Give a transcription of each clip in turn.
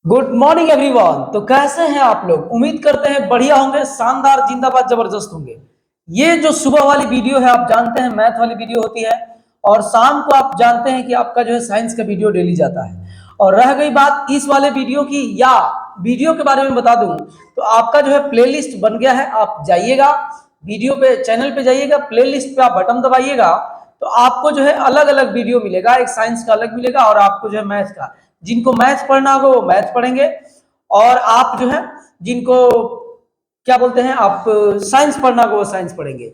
Good morning everyone. तो कैसे हैं आप लोग? उम्मीद करते हैं बढ़िया होंगे, शानदार, जिंदाबाद, जबरदस्त होंगे। ये जो सुबह वाली वीडियो है आप जानते हैं मैथ वाली वीडियो होती है, और शाम को आप जानते हैं कि आपका जो है साइंस का वीडियो डेली जाता है। और रह गई बात इस वाले वीडियो की, या वीडियो के बारे में बता दूं तो आपका जो है प्लेलिस्ट बन गया है। आप जाइएगा वीडियो पे, चैनल पे जाइएगा, प्लेलिस्ट पे आप बटन दबाइएगा तो आपको जो है अलग अलग वीडियो मिलेगा। एक साइंस का अलग मिलेगा और आपको जो है मैथ का। जिनको मैथ पढ़ना होगा वो मैथ पढ़ेंगे, और आप जो है जिनको क्या बोलते हैं आप साइंस पढ़ना होगा वो साइंस पढ़ेंगे।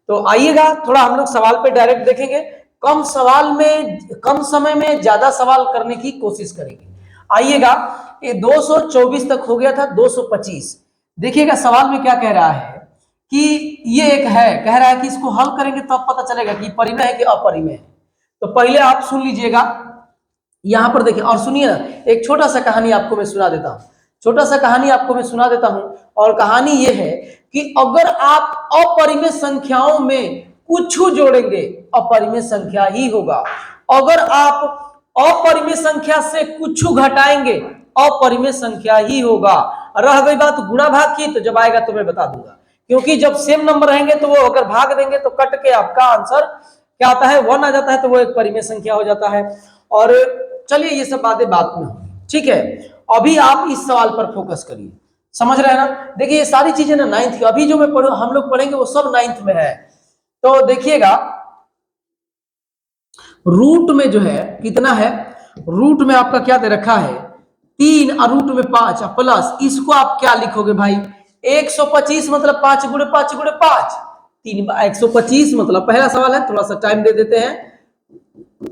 तो आइएगा, थोड़ा हम लोग सवाल पे डायरेक्ट देखेंगे। कम सवाल में, कम समय में ज्यादा सवाल करने की कोशिश करेंगे। आइएगा, ये 224 तक हो गया था, 225। देखिएगा सवाल में क्या कह रहा है कि ये एक है, कह रहा है कि इसको हल करेंगे तब पता चलेगा कि परिमेय है कि अपरिमेय है। तो पहले आप सुन लीजिएगा, यहां पर देखिए और सुनिए ना। एक छोटा सा कहानी आपको मैं सुना देता हूं, छोटा सा कहानी आपको मैं सुना देता हूं। और कहानी ये है कि अगर आप अपरिमेय संख्याओं में कुछ जोड़ेंगे, अपरिमेय संख्या ही होगा। अगर आप अपरिमेय संख्या से कुछ घटाएंगे, अपरिमेय संख्या ही होगा। रह गई बात गुणा भाग की, तो जब आएगा तो मैं बता दूंगा, क्योंकि जब सेम नंबर रहेंगे तो वो अगर भाग देंगे तो कट के आपका आंसर क्या आता है, 1 आ जाता है, तो वो एक परिमेय संख्या हो जाता है। और चलिए ये सब बातें बात में होंगी, ठीक है। अभी आप इस सवाल पर फोकस करिए, समझ रहे हैं ना। देखिए ये सारी चीजें ना नाइन्थ की, अभी जो मैं पढ़ू हम लोग पढ़ेंगे वो सब नाइन्थ में है। तो देखिएगा रूट में जो है कितना है, रूट में आपका क्या दे रखा है 3 और रूट में 5 प्लस, इसको आप क्या लिखोगे भाई 125, मतलब 5 गुणे 5 गुणे 5, 3 125। मतलब पहला सवाल है, थोड़ा सा टाइम दे देते हैं,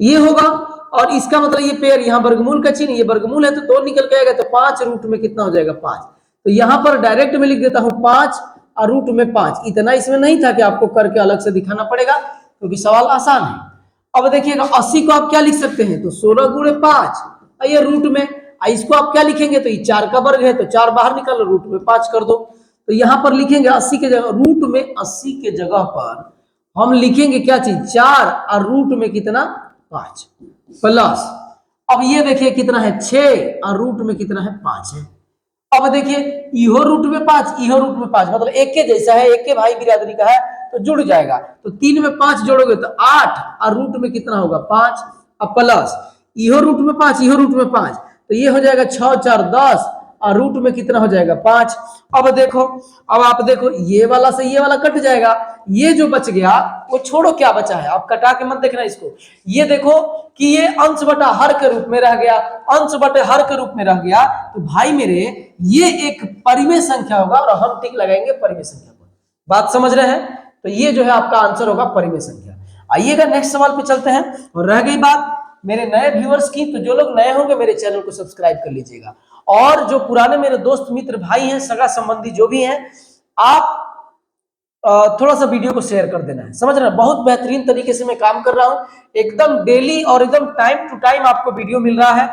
ये होगा। और इसका मतलब ये पेयर, यहाँ वर्गमूल का चिन्ह, ये वर्गमूल है तो 2 निकल के आएगा, तो 5 रूट में कितना हो जाएगा 5। तो यहाँ पर डायरेक्ट में लिख देता हूं 5 और रूट में 5। इतना इसमें नहीं था कि आपको करके अलग से दिखाना पड़ेगा, क्योंकि सवाल आसान है। अब देखिएगा 80 को आप क्या लिख सकते हैं, तो 16 गुणे 5, ये रूट में। इसको आप क्या लिखेंगे, तो ये 4 का वर्ग है तो 4 बाहर निकालो, रूट में 5 कर दो। तो यहाँ पर लिखेंगे 80 के जगह, रूट में 80 के जगह पर हम लिखेंगे क्या चीज 4 और रूट में कितना 5 प्लस। अब ये देखिए कितना है 6 और रूट में कितना है 5 है। अब देखिए इहो रूट में 5, इहो रूट में 5, मतलब एक के जैसा है, एक के भाई बिरादरी का है तो जुड़ जाएगा। तो 3 में 5 जोड़ोगे तो 8 और रूट में कितना होगा 5, अब प्लस इहो रूट में 5, इहो रूट में 5, तो ये हो जाएगा 6 4 10 और रूट में कितना हो जाएगा 5। अब देखो, अब आप देखो ये वाला से ये वाला कट जाएगा, ये जो बच गया वो छोड़ो, क्या बचा है आप कटा के मत देखना इसको। ये देखो कि ये अंश बटा हर के रूप में रह गया, अंश बटे हर के रूप में रह गया, तो भाई मेरे ये एक परिमेय संख्या होगा और हम टिक लगाएंगे परिमेय संख्या पर। बात समझ रहे हैं? तो ये जो है आपका आंसर होगा परिमेय संख्या। आइएगा नेक्स्ट सवाल पे चलते हैं। और रह गई बात मेरे नए व्यूअर्स की, तो जो लोग नए होंगे मेरे चैनल को सब्सक्राइब कर लीजिएगा, और जो पुराने मेरे दोस्त मित्र भाई हैं, सगा संबंधी जो भी हैं, आप थोड़ा सा वीडियो को शेयर कर देना है, समझ रहे हैं। बहुत बेहतरीन तरीके से मैं काम कर रहा हूं, एकदम डेली और एकदम टाइम टू टाइम आपको वीडियो मिल रहा है।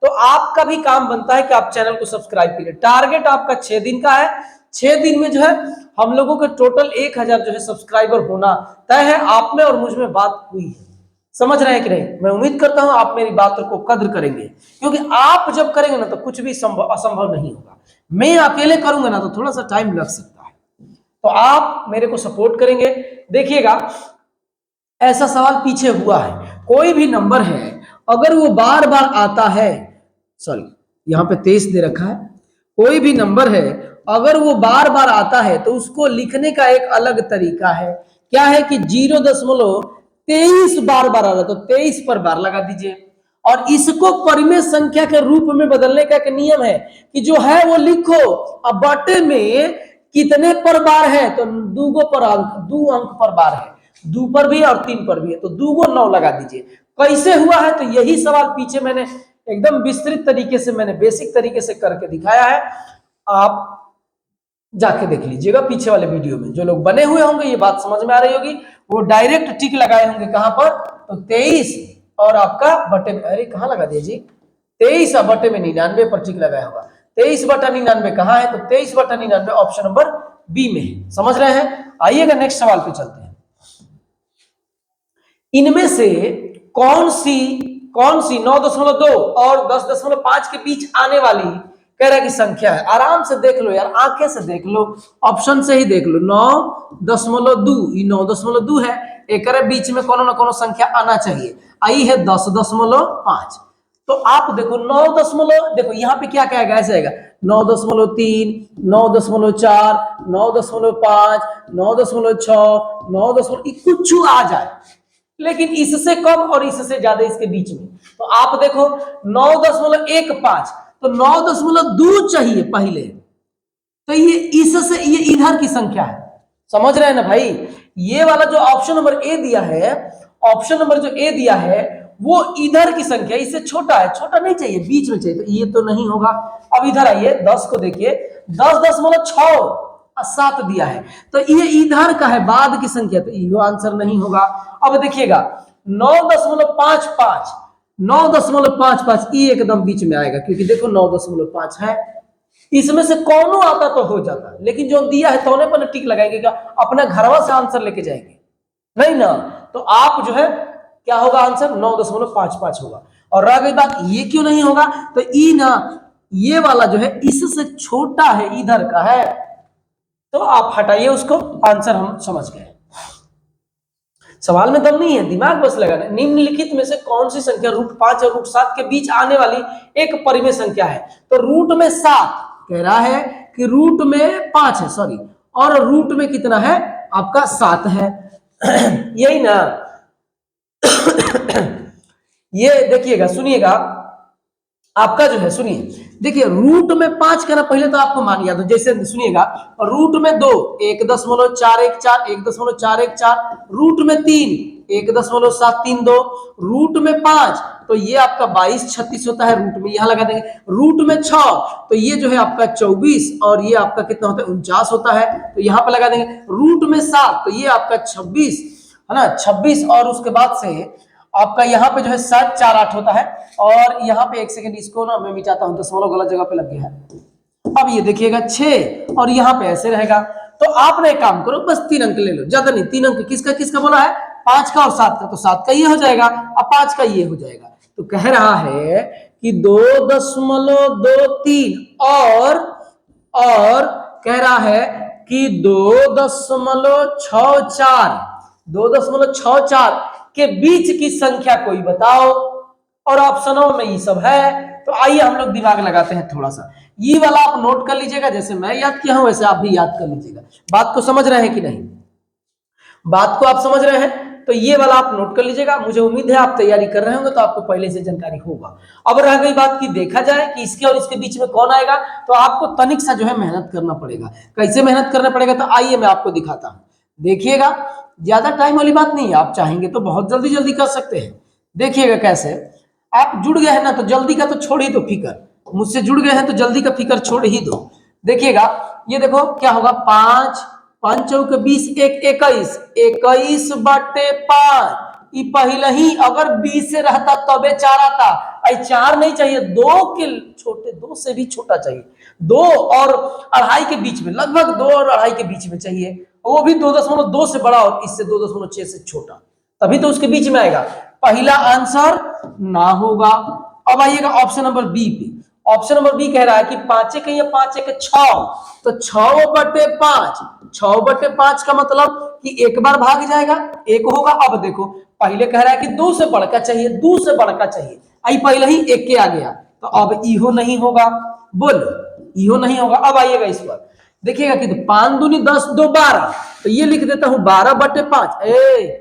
तो आपका भी काम बनता है कि आप चैनल को सब्सक्राइब कीजिए। टारगेट आपका 6 दिन का है, 6 दिन में जो है हम लोगों के टोटल 1000 जो है सब्सक्राइबर होना तय है। आप में और मुझ में बात हुई है, समझ रहे हैं कि नहीं। मैं उम्मीद करता हूं आप मेरी बात को कद्र करेंगे, क्योंकि आप जब करेंगे ना तो कुछ भी असंभव नहीं होगा। मैं अकेले करूंगा ना तो थोड़ा सा टाइम लग सकता है, तो आप मेरे को सपोर्ट करेंगे। देखिएगा ऐसा सवाल पीछे हुआ है, कोई भी नंबर है अगर वो बार बार आता है, सॉरी यहां पे 23 दे रखा है, कोई भी नंबर है अगर वो बार बार आता है तो उसको लिखने का एक अलग तरीका है। क्या है कि 0.23 बार बार आ रहा है तो 23 पर बार लगा दीजिए। और इसको परिमेय संख्या के रूप में बदलने का एक नियम है कि जो है वो लिखो, अब बटे में कितने पर बार है, तो 2 पर अंक, 2 अंक पर बार है, 2 पर भी और 3 पर भी है, तो 2 को 9 लगा दीजिए। कैसे हुआ है, तो यही सवाल पीछे मैंने एकदम विस्तृत तरीके से, मैंने बेसिक तरीके से करके दिखाया है। आप जाके देख लीजिएगा पीछे वाले वीडियो में, जो लोग बने हुए होंगे ये बात समझ में आ रही होगी, वो डायरेक्ट टिक लगाए होंगे कहां पर, तो 23 और आपका बटे, अरे कहां लगा दिया जी, 23 और बटे में 99 पर टिक लगाया होगा। 23 बटा 99 कहां है, तो 23 बटा 99 ऑप्शन नंबर बी में है, समझ रहे हैं। आइएगा नेक्स्ट सवाल पे चलते हैं। इनमें से कौन सी 9.2 और 10.5 के बीच आने वाली कह रहा है कि संख्या है। आराम से देख लो यार, आंखें से देख लो, ऑप्शन से ही देख लो। 9.2, ये 9.2 है, एक बीच में कोनो ना कोनो संख्या आना चाहिए। आई है 10.5। तो आप देखो 9 देखो यहाँ पे क्या क्या आएगा, ऐसे आएगा 9.3, 9.4, 9.5, 9.6, 9. कुछ आ जाए, लेकिन इससे कम और इससे ज्यादा इसके बीच में। तो आप देखो 9.15, तो 9.2 चाहिए पहले, तो ये इससे ये इधर की संख्या है, समझ रहे हैं ना भाई। ये वाला जो ऑप्शन नंबर ए दिया है, ऑप्शन नंबर जो ए दिया है वो इधर की संख्या, इससे छोटा है, छोटा नहीं चाहिए, बीच में चाहिए, तो ये तो नहीं होगा। अब इधर आइए 10 को देखिए, 10.6 दिया है, तो ये इधर का है, बाद की संख्या, तो ये आंसर नहीं होगा। अब देखिएगा 9.55, 9.55 ये एकदम बीच में आएगा, क्योंकि देखो 9.5 है, इसमें से कौन आता तो हो जाता, लेकिन जो दिया है तोने पर टिक लगाएंगे क्या, अपने घरवा से आंसर लेके जाएंगे नहीं ना। तो आप जो है क्या होगा आंसर, 9.55 होगा। और रह गई बात ये क्यों नहीं होगा, तो ई ना, ये वाला जो है इससे छोटा है, इधर का है, तो आप हटाइए उसको, आंसर हम समझ गए। सवाल में दम नहीं है, दिमाग बस लगाना। निम्नलिखित में से कौन सी संख्या √5 और √7 के बीच आने वाली एक परिमेय संख्या है। तो रूट में 7 कह रहा है कि रूट में 5 है, सॉरी, और रूट में कितना है आपका 7 है। यही ना। ये देखिएगा, सुनिएगा, आपका जो है सुनिए, देखिए रूट में 5 कहना, पहले तो आपको मान याद हो, जैसे सुनिएगा, रूट में 2 1.414, 1.414, रूट में 3 1.732, रूट में 5 तो ये आपका 2236 होता है, रूट में यहां लगा देंगे। रूट में 6 तो ये जो है आपका 24, और ये आपका कितना होता है 49 होता है, तो यहां पर लगा देंगे। रूट में 7 तो ये आपका 26 है ना, 26, और उसके बाद से आपका यहाँ पे जो है 7 4 8 होता है, और यहाँ पे एक सेकंड इसको ना मैं मिटाता हूँ, दशमलव गलत जगह पे लग गया है। अब ये देखिएगा 6, और यहाँ पे ऐसे रहेगा। तो आपने एक काम करो, बस 3 अंक ले लो, ज्यादा नहीं, 3 अंक किसका किसका बोला है, 5 का और 7 का, तो 7 का ये हो जाएगा, अब 5 का ये हो जाएगा। तो कह रहा है कि 2.23 और कह रहा है कि 2.64 के बीच की संख्या कोई बताओ, और ऑप्शनों में ये सब है। तो आइए हम लोग दिमाग लगाते हैं थोड़ा सा। ये वाला आप नोट कर लीजिएगा, जैसे मैं याद किया हूं वैसे आप भी याद कर लीजिएगा। बात को समझ रहे हैं कि नहीं, बात को आप समझ रहे हैं, तो ये वाला आप नोट कर लीजिएगा। मुझे उम्मीद है आप तैयारी कर रहे होंगे, तो आपको पहले से जानकारी होगा। अब रह गई बात कि देखा जाए कि इसके और इसके बीच में कौन आएगा, तो आपको तनिक सा जो है मेहनत करना पड़ेगा। कैसे मेहनत करना पड़ेगा, तो आइए मैं आपको दिखाता हूं। देखिएगा, ज्यादा टाइम वाली बात नहीं है, आप चाहेंगे तो बहुत जल्दी जल्दी कर सकते हैं। देखिएगा कैसे, आप जुड़ गए हैं ना, तो जल्दी का तो छोड़ ही दो फिकर, मुझसे जुड़ गए हैं तो जल्दी का फिकर छोड़ ही दो। देखिएगा, ये देखो क्या होगा, 5 5 चौके 20, 21, 21/5, ये पहले ही अगर 20 से रहता तबे 4 आता, 4 नहीं चाहिए, 2 के छोटे, 2 से भी छोटा चाहिए, 2 और 2.5 के बीच में, लगभग 2 और 2.5 के बीच में चाहिए, वो भी 2.2 से बड़ा और इससे 2.6 से छोटा, तभी तो उसके बीच में आएगा। पहला आंसर ना होगा। अब आइएगा ऑप्शन नंबर बी पे। ऑप्शन नंबर बी कह रहा है कि 5 1 या 5 1 6, तो 6/5, 6/5 का मतलब कि एक बार भाग जाएगा, एक होगा। अब देखो पहले कह रहा है कि 2 से बढ़कर चाहिए, 2 से बढ़कर चाहिए, आई पहले ही 1 के आ गया, तो अब इहो नहीं होगा, बोलो इहो नहीं होगा। अब आइएगा इस पर, देखिएगा कि 5 दूनी 10, 2 12, तो ये लिख देता हूं 12/5।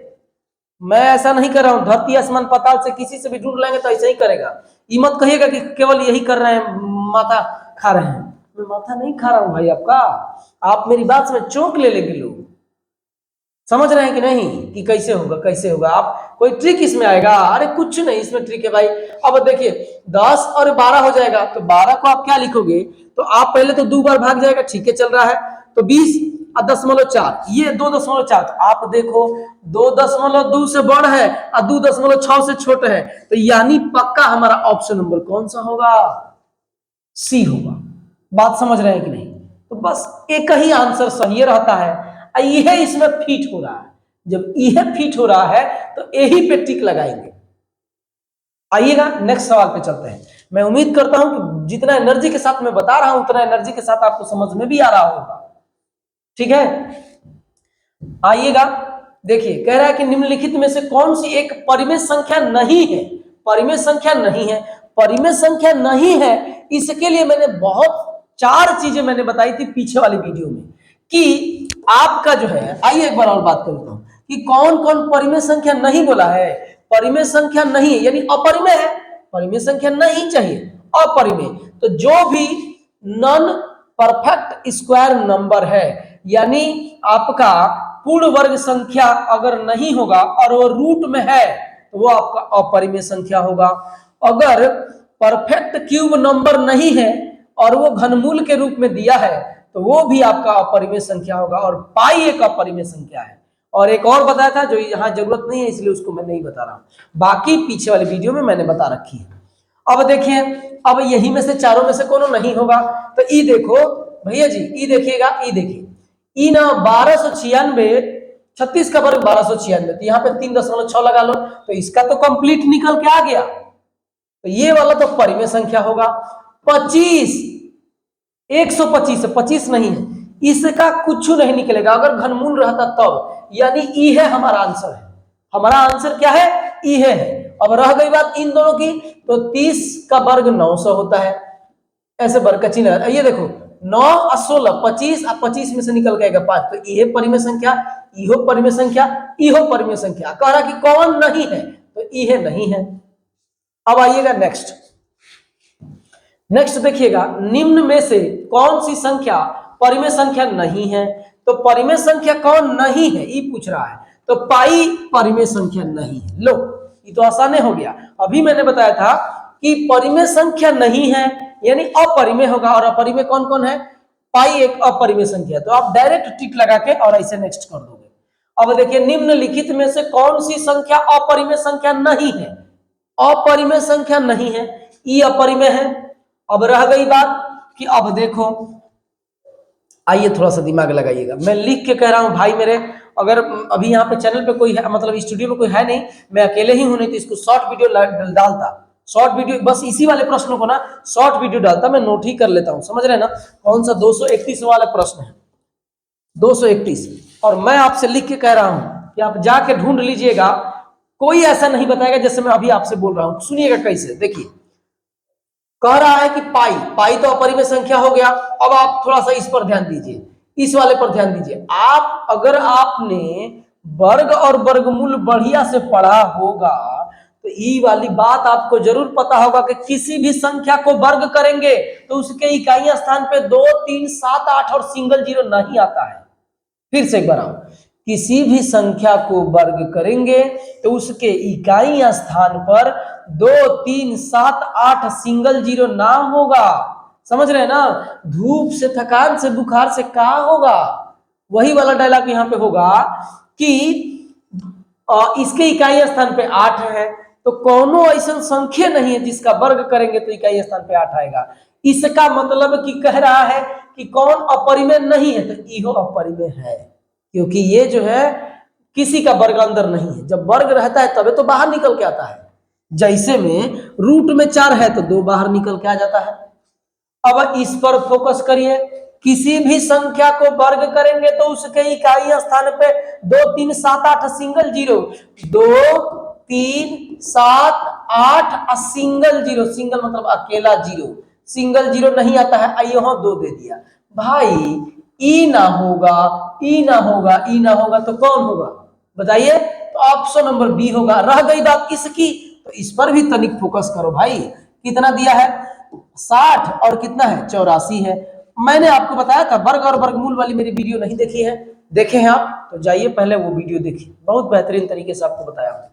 मैं ऐसा नहीं कर रहा हूं, धरती आसमान पाताल से किसी से भी ढूंढ लेंगे तो ऐसा ही करेगा। ये मत कहिएगा कि केवल यही कर रहे हैं, माथा खा रहे हैं। मैं माथा नहीं खा रहा हूं भाई आपका, आप मेरी बात में चौंक ले लेंगे लोग। समझ रहे हैं कि नहीं, कि कैसे होगा कैसे होगा। आप कोई ट्रिक इसमें आएगा, अरे कुछ नहीं इसमें ट्रिक है भाई। अब देखिए 10 और 12 हो जाएगा, तो 12 को आप क्या लिखोगे, तो आप पहले तो 2 बार भाग जाएगा, ठीक है चल रहा है, तो 20 और 0.4, ये 2.4, तो आप देखो 2.2 से बड़ है और 2.6 से छोटा है, तो यानी पक्का हमारा ऑप्शन नंबर कौन सा होगा, सी होगा। बात समझ रहे हैं कि नहीं, तो बस एक ही आंसर सही रहता है, यह इसमें फिट हो रहा है। जब यह फिट हो रहा है तो यही पे टिक लगाएंगे। आइएगा नेक्स्ट सवाल पे चलते हैं। मैं उम्मीद करता हूं कि जितना एनर्जी के साथ मैं बता रहा हूं उतना एनर्जी के साथ आपको समझ में भी आ रहा होगा। ठीक है, आइएगा, देखिए कह रहा है कि निम्नलिखित में से कौन सी एक परिमेय संख्या नहीं है। परिमेय संख्या नहीं है, परिमेय संख्या नहीं है, इसके लिए मैंने बहुत 4 चीजें मैंने बताई थी पीछे वाली वीडियो में कि आपका जो है, आइए एक बार और बात करता हूं कि कौन कौन परिमेय संख्या नहीं बोला है। परिमेय संख्या नहीं है यानी अपरिमेय है, परिमेय संख्या नहीं चाहिए, अपरिमेय। तो जो भी नॉन परफेक्ट स्क्वायर नंबर है यानी आपका पूर्ण वर्ग संख्या अगर नहीं होगा और वो रूट में है तो वो आपका अपरिमेय संख्या होगा। अगर परफेक्ट क्यूब नंबर नहीं है और वो घनमूल के रूप में दिया है तो वो भी आपका अपरिमेय संख्या होगा। और पाई एक अपरिमेय संख्या है। और एक और बताया था जो यहाँ जरूरत नहीं है इसलिए उसको मैं नहीं बता रहा हूं, बाकी पीछे वाली वीडियो में मैंने बता रखी है। अब देखिए, अब यही में से चारों में से कोनो नहीं होगा तो ई देखो भैया जी, ई देखिएगा, ई देखिए, ई ना 1296, 36 का वर्ग 1296, तो यहाँ पे 3.6 लगा लो तो इसका तो कंप्लीट निकल के आ गया। तो ये वाला तो परिमेय संख्या होगा। 25, 125 से 25 नहीं है, इसका कुछ नहीं निकलेगा अगर घनमूल रहता तब, यानी ई है हमारा आंसर है। हमारा आंसर क्या है? ई है। अब रह गई बात इन दोनों की, तो 30 का वर्ग 900 होता है, ऐसे वर्ग का चिन्ह। ये देखो 9 और 16, 25 और 25 में से निकल गएगा 5, तो ये परिमेय संख्या, इहो परिमेय संख्या, इहो परिमेय संख्या। कह रहा कि कौन नहीं है, तो ई है, नहीं है। अब आइएगा नेक्स्ट, नेक्स्ट देखिएगा, निम्न में से कौन सी संख्या परिमेय संख्या नहीं है। तो परिमेय संख्या कौन नहीं है ये पूछ रहा है, तो पाई परिमेय संख्या नहीं है। लो ये तो आसान हो गया। अभी मैंने बताया था कि परिमेय संख्या नहीं है यानी अपरिमेय होगा, और अपरिमेय कौन कौन है? पाई एक अपरिमेय संख्या। तो आप डायरेक्ट टिक लगा के और ऐसे नेक्स्ट कर दोगे। अब देखिए, निम्नलिखित में से कौन सी संख्या अपरिमेय संख्या नहीं है? अपरिमेय संख्या नहीं है, ई अपरिमेय है। अब रह गई बात कि अब देखो, आइए थोड़ा सा दिमाग लगाइएगा, मैं लिख के कह रहा हूं भाई मेरे। अगर अभी यहाँ पे चैनल पे कोई है, मतलब स्टूडियो में कोई है नहीं, मैं अकेले ही हूं, नहीं तो इसको शॉर्ट वीडियो डालता, शॉर्ट वीडियो बस इसी वाले प्रश्नों को ना शॉर्ट वीडियो डालता, मैं नोट ही कर लेता हूं, समझ रहे ना। कौन सा 231 वाला प्रश्न है, 231, और मैं आपसे लिख के कह रहा हूं कि आप जाके ढूंढ लीजिएगा। कोई ऐसा नहीं बताएगा जैसे मैं अभी आपसे बोल रहा हूं। सुनिएगा कैसे, देखिए कह रहा है कि पाई, पाई तो अपरिमेय संख्या हो गया। अब आप थोड़ा सा इस पर ध्यान दीजिए, इस वाले पर ध्यान दीजिए। आप अगर आपने वर्ग और वर्गमूल बढ़िया से पढ़ा होगा तो ये वाली बात आपको जरूर पता होगा कि किसी भी संख्या को वर्ग करेंगे तो उसके इकाई स्थान पे 2, 3, 7, 8 और सिंगल जीरो नहीं आता है। फिर से एक बार आओ, किसी भी संख्या को वर्ग करेंगे तो उसके इकाई स्थान पर 2, 3, 7, 8 सिंगल जीरो ना होगा। समझ रहे हैं ना। धूप से, थकान से, बुखार से क्या होगा, वही वाला डायलॉग यहाँ पे होगा कि इसके इकाई स्थान पे 8 है, तो कोनो ऐसा संख्या नहीं है जिसका वर्ग करेंगे तो इकाई स्थान पे 8 आएगा। इसका मतलब कि कह रहा है कि कौन अपरिमेय नहीं है, तो इहो अपरिमेय है, क्योंकि ये जो है किसी का वर्ग अंदर नहीं है। जब वर्ग रहता है तबे तो बाहर निकल के आता है। जैसे में रूट में 4 है तो 2 बाहर निकल के आ जाता है। अब इस पर फोकस करिए, किसी भी संख्या को वर्ग करेंगे तो उसके इकाई स्थान पे 2, 3, 7, 8 single zero, 2, 3, 7, 8 single zero, single मतलब अकेला जीरो, सिंगल जीरो नहीं आता है, आइए यहाँ 2 दे दिया भाई। ई ना होगा, ई ना होगा, ई ना होगा तो कौन होगा बताइए? तो ऑप्शन नंबर बी होगा। रह गई बात इसकी, तो इस पर भी तनिक फोकस करो भाई। कितना दिया है? 60 और कितना है? 84 है। मैंने आपको बताया था वर्ग और वर्गमूल वाली मेरी वीडियो नहीं देखी है, देखे हैं आप तो जाइए पहले वो वीडियो देखिए, बहुत बेहतरीन तरीके से आपको बताया।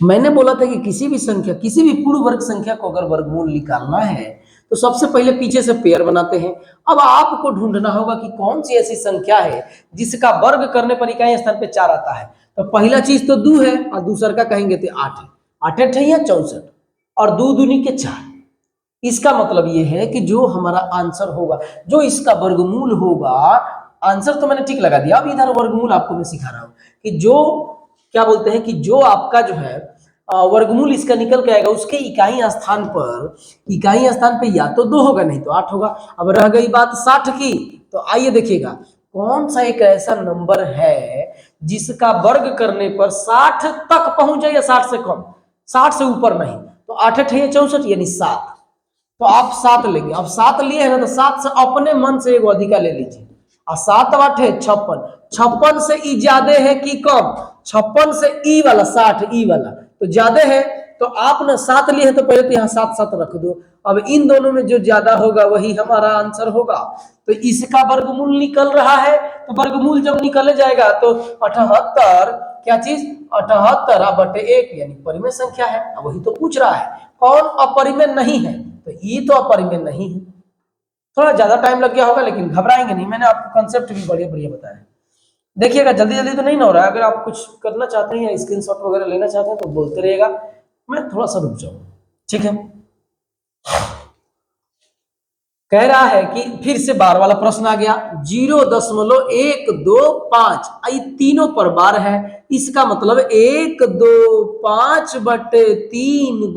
मैंने बोला था कि किसी भी संख्या, किसी भी पूर्ण वर्ग संख्या को अगर वर्गमूल निकालना है तो सबसे पहले पीछे से पेयर बनाते हैं। अब आपको ढूंढना होगा कि कौन सी ऐसी संख्या है जिसका वर्ग करने पर इकाई स्थान पे 4 आता है। तो पहला चीज तो 2 है और दूसर का कहेंगे तो 8 है। 8 8 है 64 और 2 दूनी के 4। इसका मतलब यह है कि जो हमारा आंसर होगा, जो इसका वर्गमूल होगा, आंसर तो मैंने ठीक लगा दिया। अब इधर वर्गमूल आपको मैं सिखा रहा हूं कि जो क्या बोलते हैं कि जो आपका जो है वर्गमूल इसका निकल के आएगा उसके इकाई स्थान पे या तो 2 होगा नहीं तो 8 होगा। अब रह गई बात 60 की, तो आइए देखिएगा कौन सा एक ऐसा नंबर है जिसका वर्ग करने पर 60 तक पहुंच जाए या 60 से कम, 60 से ऊपर नहीं। तो 8 8 है 64 यानी 7, तो आप 7 लेंगे। अब 7 लिए है ना तो 7 से अपने मन से एगो अधिका ले लीजिए। और 7 8 है 56, 56 से ई ज्यादा है कि कम, 56 से ई वाला 60 ई वाला तो ज्यादा है, तो आप ना 7 लिए हैं तो पहले तो यहाँ 7 7 रख दो। अब इन दोनों में जो ज्यादा होगा वही हमारा आंसर होगा। तो इसका वर्गमूल निकल रहा है, तो वर्गमूल जब निकले जाएगा तो 78 क्या चीज 78/1 यानी परिमेय संख्या है। अब वही तो पूछ रहा है कौन अपरिमेय नहीं है, तो ये तो अपरिमेय नहीं है। थोड़ा ज्यादा टाइम लग गया होगा लेकिन घबराएंगे नहीं, मैंने आपको कंसेप्ट भी बढ़िया बढ़िया बताया। देखिएगा जल्दी जल्दी तो नहीं ना हो रहा है, अगर आप कुछ करना चाहते हैं या स्क्रीनशॉट वगैरह लेना चाहते हैं तो बोलते रहिएगा, मैं थोड़ा सा रुक जाऊँ, ठीक है। कह रहा है कि फिर से बार वाला प्रश्न आ गया, 0.125 ये तीनों पर बार है, इसका मतलब 125/3 ×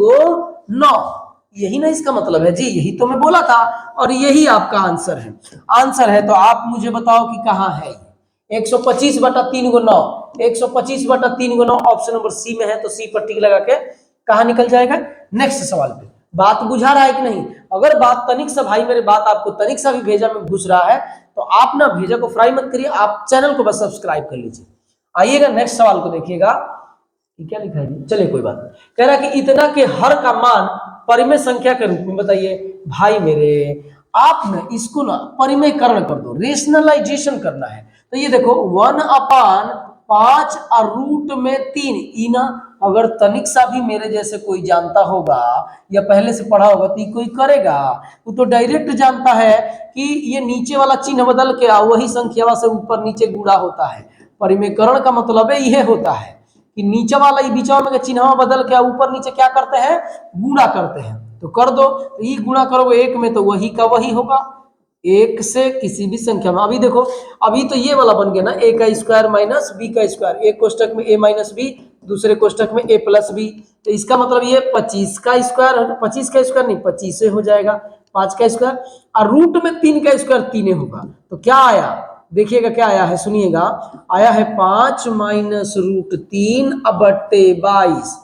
9, यही ना इसका मतलब है जी, यही तो मैं बोला था और यही आपका आंसर है। आंसर है तो आप मुझे बताओ कि कहाँ है 125/3 × 9, 125/3 × 9 ऑप्शन नंबर सी में है, तो सी पर टिक लगा के कहाँ निकल जाएगा नेक्स्ट सवाल पे। बात बुझा रहा है कि नहीं? अगर बात तनिक सा भाई मेरे बात आपको तनिक सा भी भेजा में घुस रहा है तो आप ना भेजा को फ्राई मत करिए, आप चैनल को बस सब्सक्राइब कर लीजिए। आइएगा नेक्स्ट सवाल को देखिएगा, क्या लिखा है, चलिए कोई बात नहीं। कह रहा है कि इतना के हर का मान परिमेय संख्या के रूप में बताइए। भाई मेरे आप ना इसको ना परिमेयकरण कर दो, रेशनलाइजेशन करना है। तो ये देखो 1/5 और रूट में 3 ई ना, अगर तनिक सा भी मेरे जैसे कोई जानता होगा या पहले से पढ़ा होगा तो कोई करेगा, वो तो डायरेक्ट जानता है कि ये नीचे वाला चिन्ह बदल के वही संख्या से ऊपर नीचे गुणा होता है। परिमेयकरण का मतलब है यह होता है कि नीचे वाला बीचा में चिन्ह बदल के ऊपर नीचे क्या करते हैं गुणा करते हैं। तो कर दो, तो ये गुणा करोगे 1 में तो वही का वही होगा, 1 से किसी भी संख्या में। अभी देखो अभी तो ये वाला बन गया ना a का स्क्वायर माइनस b का स्क्वायर, एक कोष्टक में a माइनस b, दूसरे कोष्टक में a प्लस b, तो इसका मतलब ये 25 का स्क्वायर, 25 का स्क्वायर नहीं 25 से हो जाएगा 5 का स्क्वायर, और रूट में 3 का स्क्वायर 3 होगा। तो क्या आया देखिएगा, क्या आया है सुनिएगा, आया है 5 - √3/22।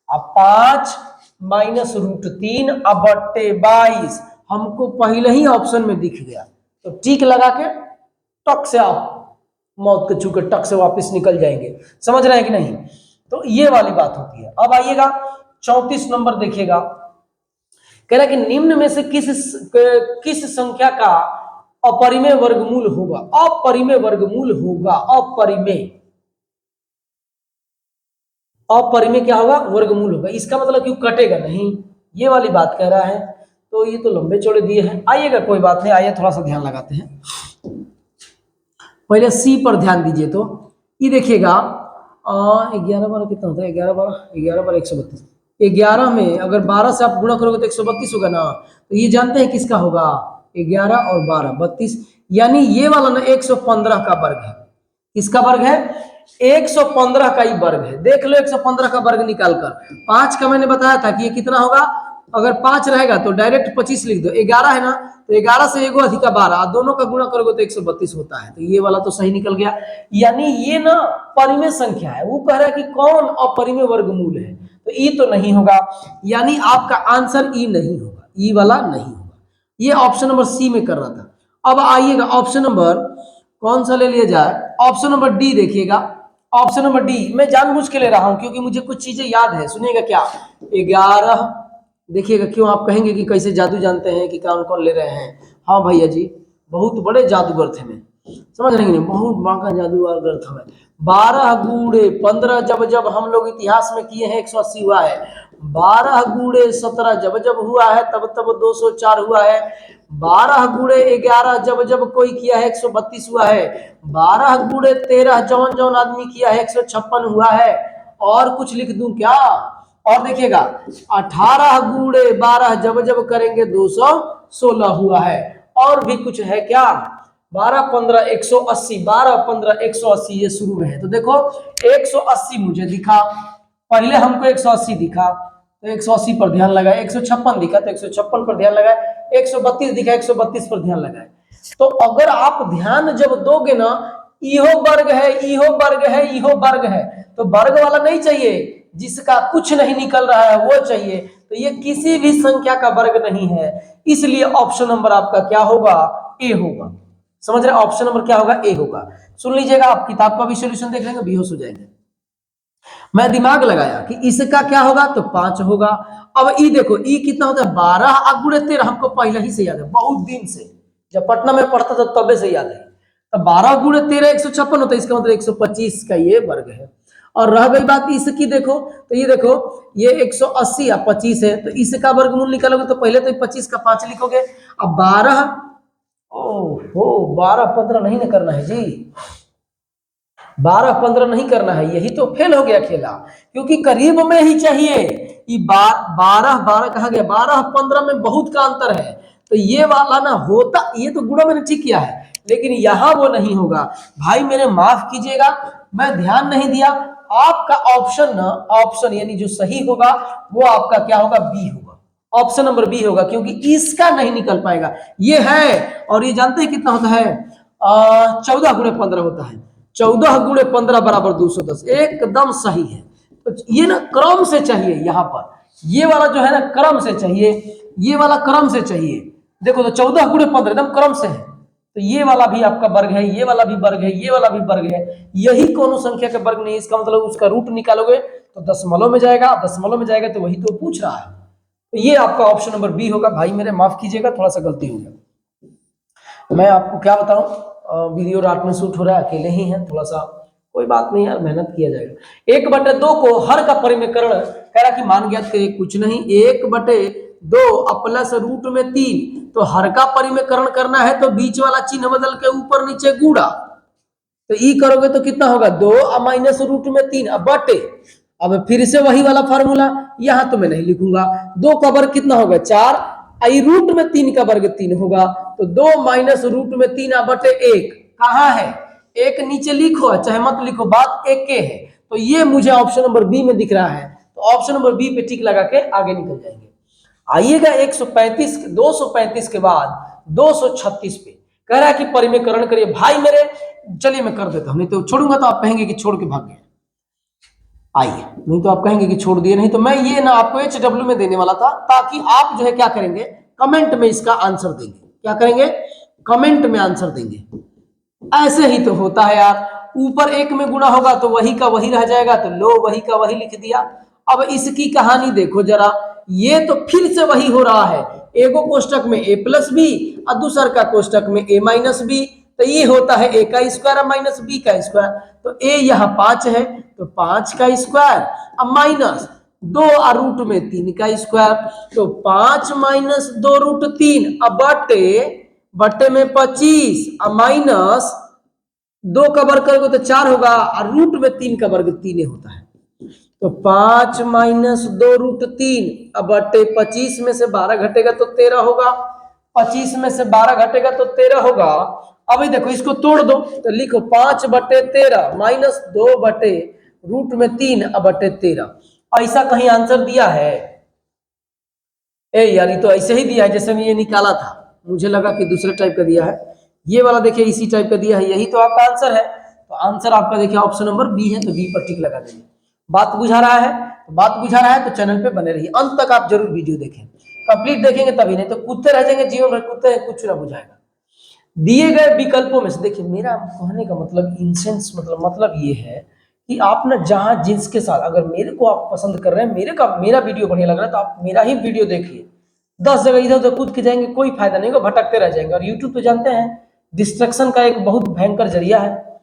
अब 5 - √3/22 हमको पहले ही ऑप्शन में दिख गया, तो टिक लगा के टक से आप मौत के छू के टक से वापस निकल जाएंगे। समझ रहे हैं कि नहीं? तो ये वाली बात होती है। अब आइएगा 34 नंबर देखिएगा, कह रहा है कि निम्न में से किस संख्या का अपरिमेय वर्गमूल होगा। अपरिमेय वर्गमूल होगा, अपरिमेय क्या होगा वर्गमूल होगा, इसका मतलब क्यों कटेगा नहीं, ये वाली बात कह रहा है। तो ये तो लंबे चौड़े दिए हैं, आइएगा कोई बात नहीं, आइए थोड़ा सा ध्यान लगाते हैं। पहले सी पर ध्यान दीजिए, तो ये देखिएगा 11 12 कितना होता है, 11 12 132, 11 में अगर 12 से आप गुणा करोगे तो 132 होगा ना। तो ये जानते हैं किसका होगा, 11 और 12 32, यानी ये वाला ना 115 का वर्ग है। किसका वर्ग है 115 का ही वर्ग है। देख लो 115 का वर्ग निकालकर, 5 का मैंने बताया था कि ये कितना होगा, अगर 5 रहेगा तो डायरेक्ट 25 लिख दो, 11 है ना तो 11 से एगो अधिका 12, दोनों का गुणा करोगे तो 132 होता है। तो ये वाला तो सही निकल गया, यानी ये ना परिमेय संख्या है। वो कह रहा है कि कौन अपरिमेय वर्गमूल है, तो ई तो नहीं होगा, यानी आपका आंसर ई नहीं होगा, ई वाला नहीं होगा। ये ऑप्शन नंबर सी में कर रहा था। अब आइएगा ऑप्शन नंबर कौन सा ले लिया जाए, ऑप्शन नंबर डी देखिएगा। ऑप्शन नंबर डी मैं जानबूझ के ले रहा हूं क्योंकि मुझे कुछ चीजें याद है। सुनिएगा क्या 11, देखिएगा क्यों आप कहेंगे कि कैसे जादू जानते हैं कि कौन कौन ले रहे हैं। हाँ भैया जी बहुत बड़े जादूगर थे, मैं समझ रहे हैं, बहुत बड़ा जादूगर था मैं। 12 गुणे 15 जब जब हम लोग इतिहास में किए हैं 180 हुआ है, 12 गुणे 17 जब जब हुआ है तब तब 204 हुआ है, 12 गुणे 11 जब जब कोई किया है 132 हुआ है, 12 गुणे 13 जौन जौन आदमी किया है 156 हुआ है। और कुछ लिख दूं क्या, और देखिएगा 18 गुणे 12 जब जब करेंगे 216 हुआ है। और भी कुछ है क्या, 12 15 180, 12 15 180 ये शुरू में है। तो देखो 180 मुझे दिखा, पहले हमको 180 दिखा तो 180 पर ध्यान लगाए, 156 दिखा तो 156 पर ध्यान लगाए, 132 दिखा 132 पर ध्यान लगाए। तो अगर आप ध्यान जब दोगे ना, इहो वर्ग है, इहो वर्ग है, इहो वर्ग है, तो वर्ग वाला नहीं चाहिए, जिसका कुछ नहीं निकल रहा है वो चाहिए। तो ये किसी भी संख्या का वर्ग नहीं है, इसलिए ऑप्शन नंबर आपका क्या होगा, ए होगा। समझ रहे, ऑप्शन नंबर क्या होगा, ए होगा। सुन लीजिएगा, आप किताब का भी सोल्यूशन देख लेंगे, बेहोश हो जाएंगे। मैं दिमाग लगाया कि इसका क्या होगा, तो 5 होगा। अब ई देखो, ई कितना होता है, 12 गुणे 13, हमको पहले ही से याद है, बहुत दिन से, जब पटना में पढ़ता था तबे से याद है। तो 12 गुणे 13 156 होता है, इसका मतलब 125 का ये वर्ग है। और रह गई बात इसकी, देखो तो ये देखो, ये 180 या 25 है, तो इसका वर्गमूल निकालोगे तो पहले तो 25 का 5 लिखोगे। अब 12, ओहो 12 15 नहीं ना करना है जी, 12 15 नहीं करना है, यही तो फेल हो गया खेला, क्योंकि करीब में ही चाहिए। ये 12 12 कहा गया, 12 15 में बहुत का अंतर है। तो ये वाला ना होता, ये तो गुणा मैंने ठीक किया है, लेकिन यहां वो नहीं होगा। भाई मेरे माफ कीजिएगा, मैं ध्यान नहीं दिया। आपका ऑप्शन ना, ऑप्शन यानी जो सही होगा वो आपका क्या होगा, बी होगा, ऑप्शन नंबर बी होगा, क्योंकि इसका नहीं निकल पाएगा। ये है, और ये जानते हैं कितना होता है, 14 गुणे 15 होता है। 14 गुणे 15 बराबर 210, एकदम सही है। तो ये ना क्रम से चाहिए, यहाँ पर ये वाला जो है ना क्रम से चाहिए, ये वाला क्रम से चाहिए। देखो तो 14 गुणे 15 एकदम क्रम से है, तो ये वाला भी आपका वर्ग है, ये वाला भी वर्ग है, ये वाला भी वर्ग है। यही कोनो संख्या का वर्ग नहीं, इसका मतलब उसका रूट निकालोगे तो दशमलव में जाएगा, दशमलव में जाएगा तो वही तो पूछ रहा है। तो ये आपका ऑप्शन नंबर बी होगा। भाई मेरे माफ कीजिएगा, थोड़ा सा गलती हो गया। मैं आपको क्या बताऊं, वीडियो रात में शूट हो रहा है, अकेले ही हैं, थोड़ा सा कोई बात नहीं यार, मेहनत किया जाएगा। 1/2 को हर का परिमेकरण कह रहा कि मान ज्ञात करिए, कुछ नहीं, 1/2 प्लस रूट में 3, तो हर का परिमेकरण करना है तो बीच वाला चिन्ह बदल के ऊपर नीचे गुणा, तो ई करोगे तो कितना होगा, 2 माइनस रूट में 3 अब बटे। अब फिर से वही वाला फार्मूला, यहां तो मैं नहीं लिखूंगा, 2 का वर्ग कितना होगा 4, आई रूट में 3 का वर्ग 3 होगा, तो 2 माइनस रूट में 3 बटे 1 कहाँ है, एक नीचे लिखो चाहे मत लिखो, बात एक के है। तो ये मुझे ऑप्शन नंबर बी में दिख रहा है, तो ऑप्शन नंबर बी पे टिक लगा के आगे निकल जाएंगे। आइएगा 135 235 के बाद 236 पे कह रहा है कि परिमेकरण करिए। भाई मेरे चलिए मैं कर देता हूं, नहीं तो छोड़ूंगा तो आप कहेंगे कि छोड़ के भाग गए, आइए, नहीं तो आप कहेंगे कि छोड़ दिए। नहीं तो मैं ये ना आपको HW में देने वाला था, ताकि आप जो है क्या करेंगे, कमेंट में इसका आंसर देंगे। क्या करेंगे, कमेंट में आंसर देंगे। ऐसे ही तो होता है यार, ऊपर 1 में गुणा होगा तो वही का वही रह जाएगा, तो लो वही का वही लिख दिया। अब इसकी कहानी देखो जरा, ये तो फिर से वही हो रहा है, एगो कोष्टक में a प्लस बी और दूसर का कोष्टक में a माइनस बी, तो ये होता है a का स्क्वायर माइनस b का स्क्वायर। तो a यहाँ 5 है तो 5 का स्क्वायर अब माइनस 2 और रूट में 3 का स्क्वायर, तो 5 माइनस 2 रूट 3 अब बटे में 25 और माइनस 2 का वर्ग करोगे तो 4 होगा, और रूट में 3 का वर्ग 3 होता है। तो 5 माइनस 2 रूट 3 अब बटे 25 में से 12 घटेगा तो 13 होगा, 25 में से 12 घटेगा तो 13 होगा। अभी देखो इसको तोड़ दो, तो लिखो 5 बटे 13 माइनस 2 बटे रूट में 3 अब बटे 13। ऐसा कहीं आंसर दिया है, ए यार ये तो ऐसे ही दिया है जैसे मैं ये निकाला था, मुझे लगा कि दूसरे टाइप का दिया है। ये वाला देखिए इसी टाइप का दिया है, यही तो आपका आंसर है। तो आंसर आपका देखिए ऑप्शन नंबर बी है, तो बी पर टिक लगा देंगे। बात बुझा रहा है, तो बात बुझा रहा है तो चैनल पे बने रहिए, अंत तक आप जरूर वीडियो देखें, कंप्लीट देखेंगे तभी, नहीं तो कूदते रह जाएंगे जीवन भर, कूदते कुछ ना बुझाएगा। दिए गए विकल्पों में से देखिए, मेरा कहने का मतलब इंसेंस मतलब ये है कि आप ना जहां जिसके साथ, अगर मेरे को आप पसंद कर रहे हैं, मेरा वीडियो बढ़िया लग रहा है, तो आप मेरा ही वीडियो देखिए। 10 जगह इधर उधर कूद के जाएंगे कोई फायदा नहीं होगा, भटकते रह जाएंगे। और यूट्यूब पे जानते हैं डिस्ट्रक्शन का एक बहुत भयंकर जरिया है,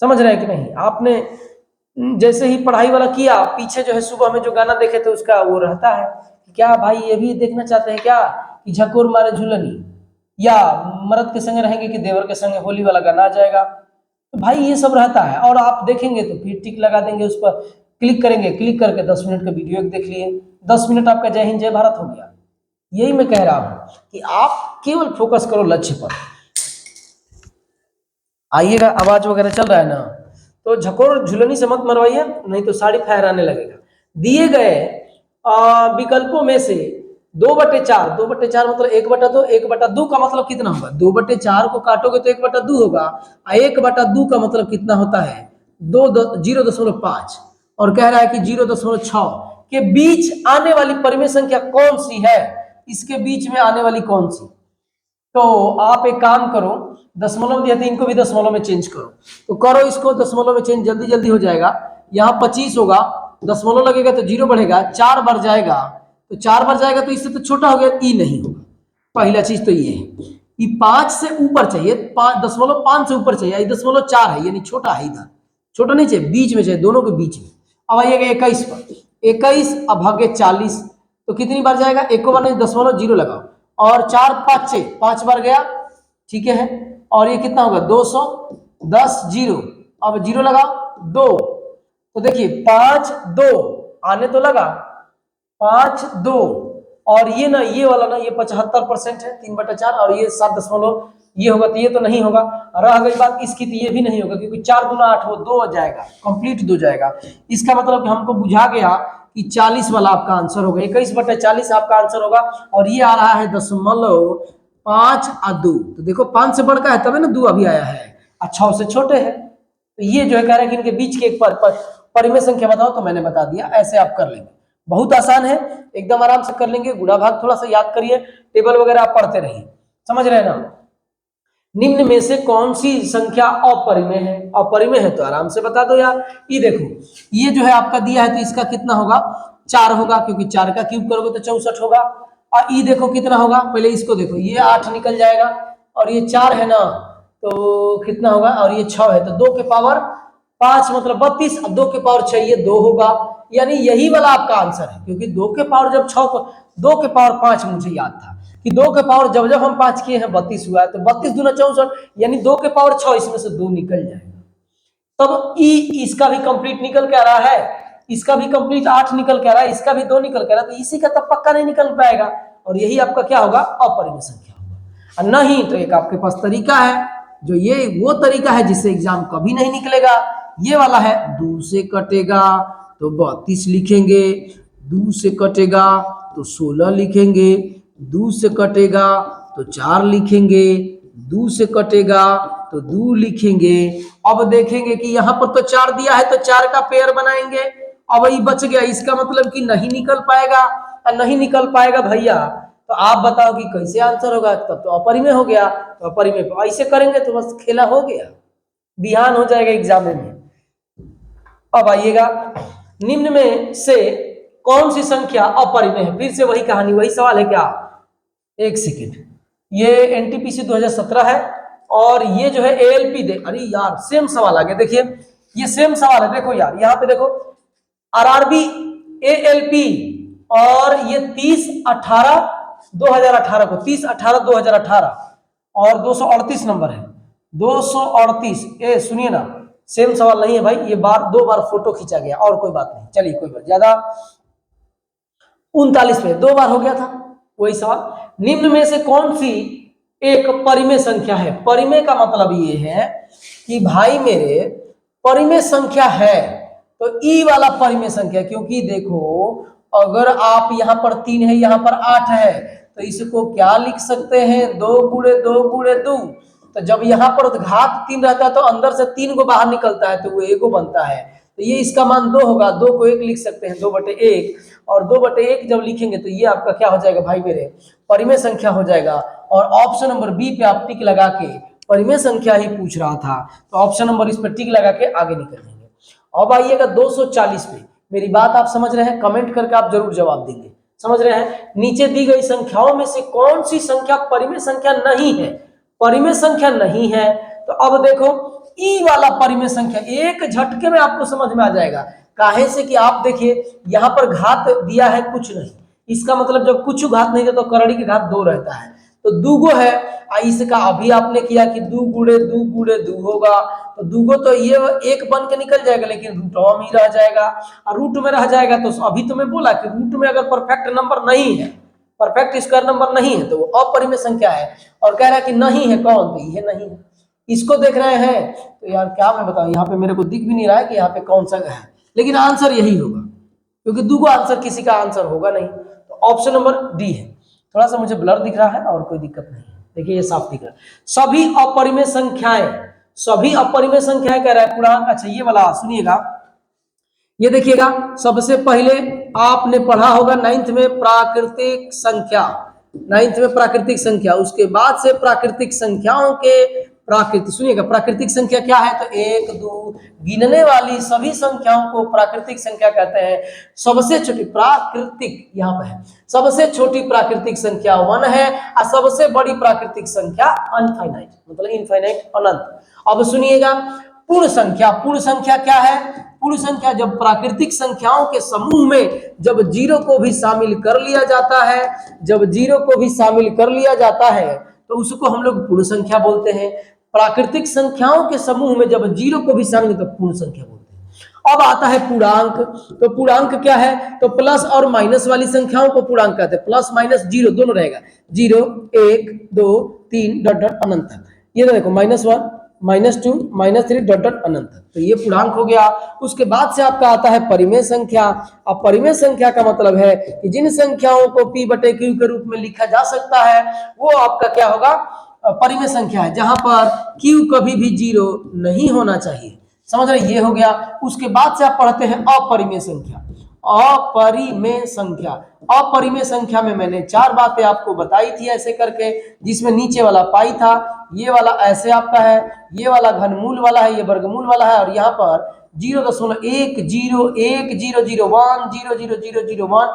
समझ रहे हैं कि नहीं। आपने जैसे ही पढ़ाई वाला किया, पीछे जो है सुबह में जो गाना देखे थे उसका वो रहता है, क्या भाई ये भी देखना चाहते हैं क्या कि झकोर मारे झूलनी, या मर्द के संग रहेंगे कि देवर के संग, होली वाला गाना आ जाएगा। तो भाई ये सब रहता है, और आप देखेंगे तो फिर टिक लगा देंगे, उस पर क्लिक करेंगे, क्लिक करके 10 मिनट का वीडियो एक देख लिए, 10 मिनट आपका जय हिंद जय भारत हो गया। यही मैं कह रहा हूं कि आप केवल फोकस करो लक्ष्य पर। आइएगा, आवाज वगैरह चल रहा है ना, तो झकोर झुलनी से मत मरवाइए, नहीं तो साड़ी फहराने लगेगा। दिए गए विकल्पों में से 2/4, 2/4 मतलब 1/2, 1/2 का मतलब कितना होगा? 2/4 को काटोगे तो 1/2 होगा, और 1/2 का मतलब कितना होता है? 0.5, और कह रहा है कि 0.6 के बीच आने वाली परिमेय संख्या कौन सी है? इसके बीच में आने वाली कौन सी? तो आप एक काम करो, दशमलव दिया था, इनको भी दशमलव में चेंज करो। तो करो इसको दशमलव में चेंज, जल्दी जल्दी हो जाएगा। यहाँ 25 होगा, दशमलव लगेगा तो 0 बढ़ेगा, 4 बढ़ जाएगा, तो 4 बढ़ जाएगा तो इससे तो छोटा हो गया, ई नहीं होगा। पहला चीज तो ये है, ई 5 से ऊपर चाहिए, 5.5 से ऊपर चाहिए, 4 है यानी छोटा है, इधर छोटा नहीं चाहिए, बीच में चाहिए, दोनों के बीच में। अब आइएगा 21 पर, 21 अब भागे 40, तो कितनी बार जाएगा? एक बार नहीं, 0.0 लगाओ, और 4 5 6, 5 बार गया, ठीक है। और ये कितना होगा? 210, 0, अब 0 लगाओ, 2, तो देखिए 5 2 आने तो लगा, 5 2, और ये ना, ये वाला ना, ये 75% है, 3/4, और ये 7 ये होगा, तो ये तो नहीं होगा। रह गई बात इसकी, तो ये भी नहीं होगा, क्योंकि 4 दूना 8 वो 2 हो जाएगा, कंप्लीट 2 जाएगा। इसका मतलब कि हमको बुझा गया कि 40 वाला आपका आंसर होगा, 21/40 आपका आंसर होगा। और ये आ रहा है 0.5 तो देखो 5 से बढ़ का है, तभी ना 2 अभी आया है, और 6 से छोटे है। तो ये जो है कह रहा है कि इनके बीच के एक परिमेय संख्या बताओ, तो मैंने बता दिया, ऐसे आप कर लेंगे, बहुत आसान है, एकदम आराम से कर लेंगे। गुणा भाग थोड़ा सा याद करिए, टेबल वगैरह आप पढ़ते रहिए, समझ रहे हैं ना। निम्न में से कौन सी संख्या अपरिमेय है? अपरिमेय है तो आराम से बता दो यार। ये देखो, ये जो है आपका दिया है, तो इसका कितना होगा? 4 होगा, क्योंकि 4 का क्यूब करोगे तो 64 होगा। और ये देखो कितना होगा, पहले इसको देखो, ये 8 निकल जाएगा, और ये 4 है ना, तो कितना होगा? और ये 6 है, तो 2 के पावर 5 मतलब 32, अब 2 के पावर 6 ये 2 होगा, यानी यही वाला आपका आंसर है। क्योंकि 2 के पावर जब 6 को, 2 के पावर 5 मुझे याद था कि 2 के पावर जब जब हम 5 किए हैं 32 हुआ है, तो 32 दूना 64, यानी 2 के पावर 6, इसमें से 2 निकल जाएगा। तब ई इसका भी कंप्लीट निकल के आ रहा है, इसका भी कंप्लीट 8 निकल के आ रहा है, इसका भी 2 निकल के आ रहा है, तो इसी का तब पक्का नहीं निकल पाएगा, और यही आपका क्या होगा? अपरिमेय संख्या होगा। और नहीं तो एक आपके पास तरीका है, जो ये वो तरीका है जिससे एग्जाम कभी नहीं निकलेगा, ये वाला है। 2 से कटेगा तो 32 लिखेंगे, 2 से कटेगा तो 16 लिखेंगे, 2 से कटेगा तो 4 लिखेंगे, 2 से कटेगा तो 2 लिखेंगे। अब देखेंगे कि यहाँ पर तो 4 दिया है, तो 4 का पेयर बनाएंगे। अब ये बच गया, इसका मतलब कि नहीं निकल पाएगा, और नहीं निकल पाएगा भैया, तो आप बताओ कि कैसे आंसर होगा? तब तो अपरिमेय हो गया, तो अपरिमेय ऐसे करेंगे तो बस खेला हो गया, बिहान हो जाएगा एग्जाम में। अब आइएगा, निम्न में से कौन सी संख्या अपरिमेय है? फिर से वही कहानी, वही सवाल है क्या? एक सेकेंड, ये एनटीपीसी 2017 है, और ये जो है एएलपी दे, अरे यार सेम सवाल आ गया, देखिए ये सेम सवाल है, देखो यार यहाँ पे देखो, आरआरबी एएलपी, और ये 30/18/2018 को, 30/18/2018, और 238 नंबर है, 238। ए सुनिए ना, सेम सवाल नहीं है भाई, ये 2 बार फोटो खींचा गया, और कोई बात नहीं, चलिए कोई बात, ज्यादा 39 पे 2 बार हो गया था वही सवाल। निम्न में से कौन सी एक परिमेय संख्या है? परिमेय का मतलब ये है कि भाई मेरे परिमेय संख्या है, तो ई वाला परिमेय संख्या, क्योंकि देखो अगर आप यहाँ पर 3 है, यहाँ पर 8 है, तो इसको क्या लिख सकते हैं? 2 गुणे 2 गुणे 2। तो जब यहाँ पर घात 3 रहता है, तो अंदर से 3 को बाहर निकलता है, तो वो 1 बनता है, तो ये इसका मान 2 होगा, 2 को 1 लिख सकते हैं, 2/1, और 2/1 जब लिखेंगे तो ये आपका क्या हो जाएगा भाई मेरे? परिमेय संख्या हो जाएगा। और ऑप्शन नंबर बी पे आप टिक लगा के, परिमेय संख्या ही पूछ रहा था, तो ऑप्शन नंबर इस पर टिक लगा के आगे निकल जाएंगे। अब आइएगा 240 पे, मेरी बात आप समझ रहे हैं? कमेंट करके आप जरूर जवाब देंगे, समझ रहे हैं? नीचे दी गई संख्याओं में से कौन सी संख्या परिमेय संख्या नहीं है? परिमेय संख्या नहीं है, तो अब देखो ई वाला परिमेय संख्या एक झटके में आपको समझ में आ जाएगा। काहे से कि आप देखिए यहाँ पर घात दिया है कुछ नहीं, इसका मतलब जब कुछ घात नहीं देता तो करड़ी के घात 2 रहता है, तो 2 है। इसका अभी आपने किया कि 2 गुणे 2 गुणे 2 होगा, तो 2 तो ये 1 बन के निकल जाएगा, लेकिन रूट में रह जाएगा, और रूट में रह जाएगा तो अभी तो मैं बोला कि रूट में अगर परफेक्ट नंबर नहीं है, परफेक्ट स्क्वायर नंबर नहीं है, तो वो अपरिमेय संख्या है। और कह रहा है कि नहीं है, कौन? तो ये नहीं है, इसको देख रहे हैं, तो यार क्या मैं बताऊं, यहाँ पे मेरे को दिख भी नहीं रहा है कि यहाँ पे कौन सा है, लेकिन आंसर यही होगा, क्योंकि दो का आंसर किसी का आंसर होगा नहीं, तो ऑप्शन नंबर डी है। थोड़ा सा मुझे ब्लर दिख रहा है और कोई दिक्कत नहीं है, देखिए ये साफ दिख रहा है। सभी अपरिमेय संख्याएं, सभी अपरिमेय संख्याएं कह रहा है पूर्णांक। अच्छा ये वाला सुनिएगा, ये देखिएगा, सबसे पहले आपने पढ़ा होगा 9th में प्राकृतिक संख्या, 9th में प्राकृतिक संख्या, उसके बाद से प्राकृतिक संख्याओं के प्राकृतिक, सुनिएगा प्राकृतिक संख्या क्या है, तो 1 2 गिनने वाली सभी संख्याओं को प्राकृतिक संख्या कहते हैं। सबसे छोटी प्राकृतिक यहाँ पे है, सबसे छोटी प्राकृतिक संख्या 1 है और सबसे बड़ी प्राकृतिक संख्या अनफाइनाइट, मतलब इनफाइनाइट, अनंत। अब सुनिएगा पूर्ण संख्या, पूर्ण संख्या क्या है, पूर्ण संख्या जब प्राकृतिक संख्याओं के समूह में जब जीरो को भी शामिल कर लिया जाता है, जब जीरो को भी शामिल कर लिया जाता है तो उसको हम लोग पूर्ण संख्या बोलते हैं। प्राकृतिक संख्याओं के समूह में जब जीरो को भी शामिल तो पूर्ण संख्या बोलते हैं। अब आता है पूर्णांक, तो पूर्णांक क्या है, तो प्लस और माइनस वाली संख्याओं को पूर्णांक कहते हैं, प्लस माइनस जीरो दोनों रहेगा, 0 1 2 3 डॉट डॉट अनंत। ये देखो -1 -2 -3 डॉट डॉट अनंत, तो ये पूर्णांक हो गया। उसके बाद से आपका आता है परिमेय संख्या। अब परिमेय संख्या का मतलब है कि जिन संख्याओं को p/q के रूप में लिखा जा सकता है वो आपका क्या होगा, परिमेय संख्या है, जहां पर q कभी भी 0 नहीं होना चाहिए, समझ रहे, ये हो गया। उसके बाद से आप पढ़ते हैं अपरिमेय संख्या। अपरिमेय संख्या, अपरिमेय संख्या में मैंने 4 बातें आपको बताई थी ऐसे करके, जिसमें नीचे वाला पाई था, ये वाला ऐसे आपका है, ये वाला घनमूल वाला है, ये वर्गमूल वाला है, और यहाँ पर 0.10101001000001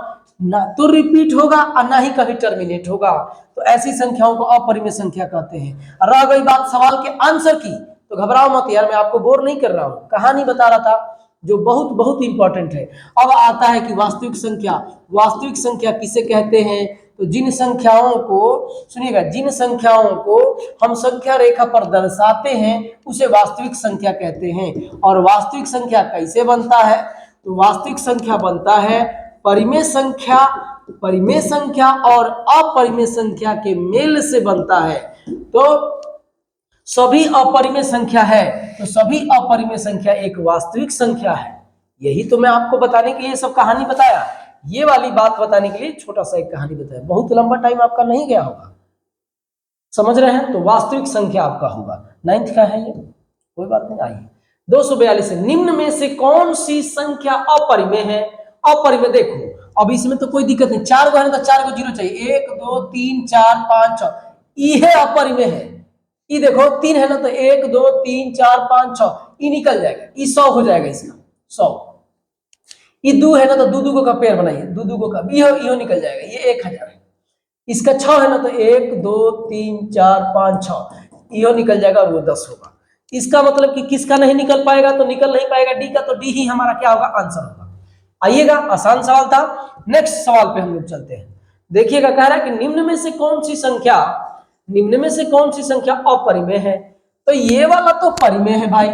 ना तो रिपीट होगा और ना ही कभी टर्मिनेट होगा, तो ऐसी संख्याओं को अपरिमेय संख्या कहते हैं। रह गई बात सवाल के आंसर की, तो घबराओ मत यार, मैं आपको बोर नहीं कर रहा हूं, कहानी बता रहा था जो बहुत बहुत इंपॉर्टेंट है। अब आता है कि वास्तविक संख्या, वास्तविक संख्या किसे कहते हैं, तो जिन संख्याओं को, सुनिएगा, जिन संख्याओं को हम संख्या रेखा पर दर्शाते हैं उसे वास्तविक संख्या कहते हैं। और वास्तविक संख्या कैसे बनता है, तो वास्तविक संख्या बनता है परिमेय संख्या, परिमेय संख्या और अपरिमेय संख्या के मेल से बनता है। तो सभी अपरिमेय संख्या है, तो सभी अपरिमेय संख्या एक वास्तविक संख्या है। यही तो मैं आपको बताने के लिए सब कहानी बताया, ये वाली बात बताने के लिए छोटा सा एक कहानी बताया, बहुत लंबा टाइम आपका नहीं गया होगा, समझ रहे हैं। तो वास्तविक संख्या आपका होगा 9th का है ये, कोई बात नहीं। आइए 242 है, निम्न में से कौन सी संख्या अपरिमेय है। अपरिमेय देखो, अब इसमें तो कोई दिक्कत नहीं, 4 गो है ना तो 4 को 0 चाहिए, 1 2 3 4 5 6, ये अपरिमेय है। ये देखो 3 है ना तो 1 2 3 4 5 6, ये निकल जाएगा, ये 100 हो जाएगा इसका 100। ये 2 है ना तो 2 का पेयर बनाइए, 2 का यो निकल जाएगा, ये 1000 है। इसका 6 है ना तो 1 2 3 4 5 6, यो निकल जाएगा और वो 10 होगा। इसका मतलब कि किसका नहीं निकल पाएगा, तो निकल नहीं पाएगा डी का, तो डी ही हमारा क्या होगा, आंसर होगा। आइएगा, आसान सवाल था। नेक्स्ट सवाल पे हम लोग चलते हैं। देखिएगा, कह रहा है कि निम्न में से कौन सी संख्या, निम्न में से कौन सी संख्या अपरिमेय है, तो ये वाला तो परिमेय है भाई,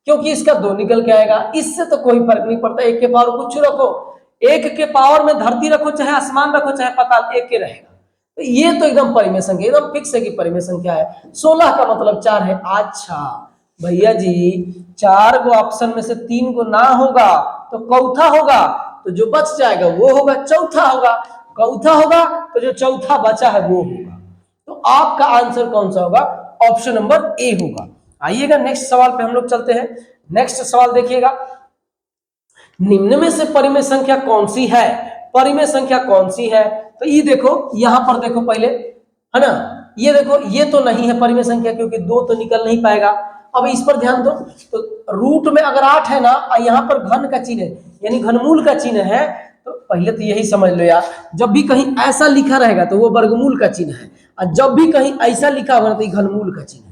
क्योंकि इसका 2 निकल के आएगा, इससे तो कोई फर्क नहीं पड़ता, 1 के पावर कुछ रखो, 1 के पावर में धरती रखो चाहे आसमान रखो चाहे पाताल, 1 के रहेगा, तो ये तो एकदम परिमेय संख्या, एकदम फिक्स है कि परिमेय संख्या है। 16 का मतलब 4 है। अच्छा भैया जी, 4 गो ऑप्शन में से 3 गो ना होगा तो चौथा होगा, तो जो बच जाएगा वो होगा चौथा होगा, चौथा होगा तो जो चौथा बचा है वो होगा, तो आपका आंसर कौन सा होगा, ऑप्शन नंबर ए होगा। आइएगा नेक्स्ट सवाल पे हम लोग चलते हैं। नेक्स्ट सवाल देखिएगा, निम्न में से परिमेय संख्या कौन सी है, परिमेय संख्या कौन सी है, तो ये देखो, यहां पर देखो पहले, है ना, ये देखो, ये तो नहीं है परिमेय संख्या क्योंकि 2 तो निकल नहीं पाएगा। अब इस पर ध्यान दो, तो रूट में अगर 8 है ना, यहाँ पर घन का चिन्ह है यानी घनमूल का चिन्ह है, तो पहले तो यही समझ लो यार, जब भी कहीं ऐसा लिखा रहेगा तो वो वर्गमूल का चिन्ह है, और जब भी कहीं ऐसा लिखा होगा तो ये घनमूल का चिन्ह है,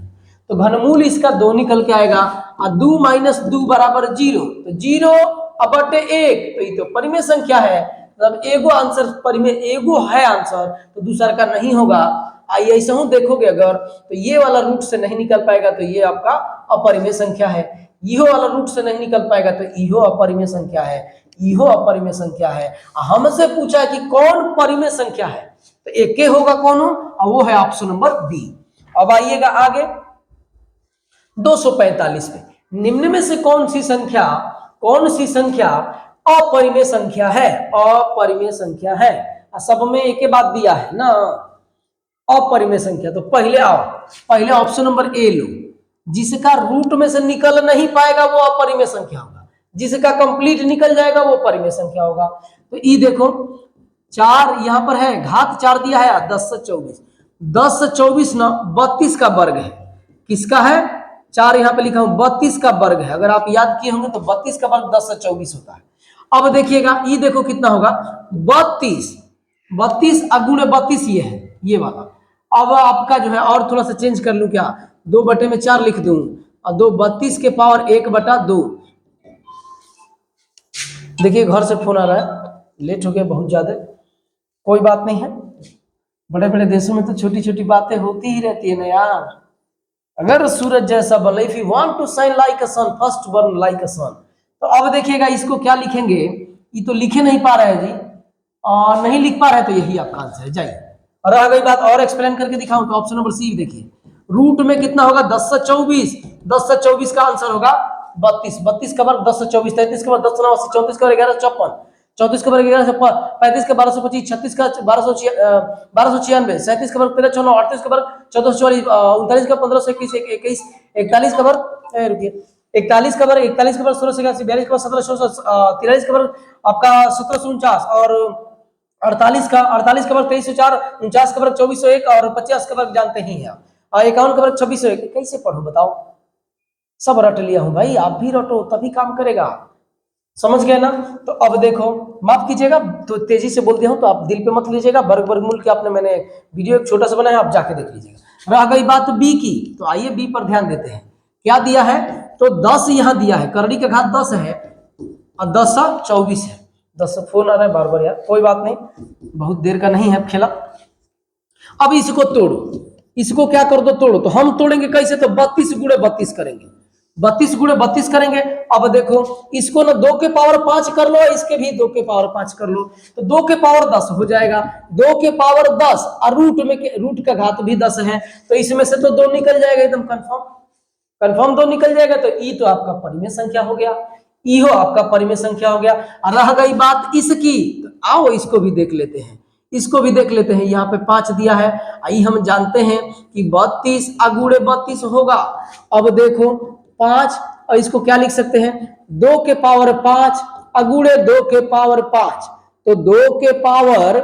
तो घनमूल इसका 2 निकल के आएगा, और 2 - 2 बराबर 0, तो 0/1, तो ये तो परिमेय संख्या है, मतलब एगो आंसर परिमेय, एगो है आंसर, तो दूसरा का नहीं होगा। आइए ऐसा हूं देखोगे अगर, तो ये वाला रूट से नहीं निकल पाएगा तो ये आपका अपरिमेय संख्या है, इहो वाला रूट से नहीं निकल पाएगा तो इहो अपरिमेय संख्या है, इहो अपरिमेय संख्या है। हमसे पूछा कि कौन परिमेय संख्या है, तो एक होगा कौन हो, और वो है ऑप्शन नंबर बी। अब आइएगा आगे 245 पे, निम्न में से कौन सी संख्या अपरिमेय संख्या है, अपरिमेय संख्या है। सब में एक ही बात दिया है ना, अपरिमेय संख्या। तो पहले आओ, पहले ऑप्शन नंबर ए लो, जिसका रूट में से निकल नहीं पाएगा वो अपरिमेय संख्या होगा, जिसका कंप्लीट निकल जाएगा वो परिमेय संख्या होगा। तो ई देखो 4 यहां पर है, घात 4 दिया है 10 से 24, 10 से 24 ना 32 का वर्ग है। किसका है? 4 यहां पे लिखा हूं 32 का वर्ग है। अगर आप याद किए होंगे तो 32 का वर्ग 10 से 24 होता है। अब देखिएगा ये देखो कितना होगा 32, 32 गुणे 32 ये है, ये वाला। अब आपका जो है और थोड़ा सा चेंज कर लूं क्या, 2/4 लिख दूं और 2 32 के पावर 1/2। देखिए घर से फोन आ रहा है, लेट हो गया बहुत ज्यादा, कोई बात नहीं है। बड़े बड़े देशों में तो छोटी छोटी बातें होती ही रहती है ना यार। अगर सूरज जैसा बन, if you want to shine like a sun first burn like a sun. तो अब देखिएगा इसको क्या लिखेंगे, ये तो लिखे नहीं पा रहे हैं जी, और नहीं लिख पा रहे तो यही आपका आंसर है। जाइए, और रह गई बात और एक्सप्लेन करके दिखाऊं तो ऑप्शन नंबर सी देखिए, रूट में कितना होगा 10 से 24, 10 से 24 का आंसर होगा 32, 32 का वर्ग 10 से 24, 33 का वर्ग 10 से 89, 34 का वर्ग 1154, 34 का वर्ग 1156, 35 का 1225, 36 का 1296, 37 का वर्ग 1394, 38 का वर्ग 1444, 39 का 1521, 21, 41 का वर्ग रुकिए 41 का वर्ग 1681, 42 का वर्ग 1700, 43 का वर्ग आपका 1749 और 48 का वर्ग 2304, 49 का वर्ग 2401 और 50 का वर्ग जानते ही हैं, और 51 का वर्ग 2601। कैसे पढ़ूं बताओ? सब रट लिया हूं भाई, आप भी रटो तभी काम करेगा। समझ गए ना? तो अब देखो, माफ कीजिएगा तो तेजी से बोल दिया हूं तो आप दिल पे मत लीजिएगा। वर्गमूल के आपने मैंने वीडियो एक छोटा सा बनाया, आप जाके देख लीजिएगा। रह गई बात बी की, तो आइए बी पर ध्यान देते हैं। क्या दिया है? तो 10 यहां दिया है, करड़ी का घात 10 है और 10 सा 24 है। 10 से फोन आ रहा है बार बार यार, कोई बात नहीं, बहुत देर का नहीं है खेला। अब इसको तोड़ो, इसको क्या कर दो, तोड़ो। तो हम तोड़ेंगे कैसे? तो 32 गुणे 32 करेंगे, 32 गुणे 32 करेंगे। अब देखो इसको ना 2 के पावर 5 कर लो, इसके भी 2 के पावर 5 कर लो, तो 2 के पावर 10 हो जाएगा। 2 के पावर 10 और रूट का घात भी 10 है, तो इसमें से तो 2 निकल जाएगा, एकदम कंफर्म 2 निकल जाएगा। तो ई तो आपका परिमेय संख्या हो गया, ई हो आपका परिमेय संख्या हो गया। और रह गई बात इसकी, तो आओ इसको भी देख लेते हैं, इसको भी देख लेते हैं। यहाँ पे 5 दिया है, आई हम जानते हैं कि 32 गुणे 32 होगा। अब देखो 5 और इसको क्या लिख सकते हैं, 2 के पावर 5 गुणे 2 के पावर 5, तो 2 के पावर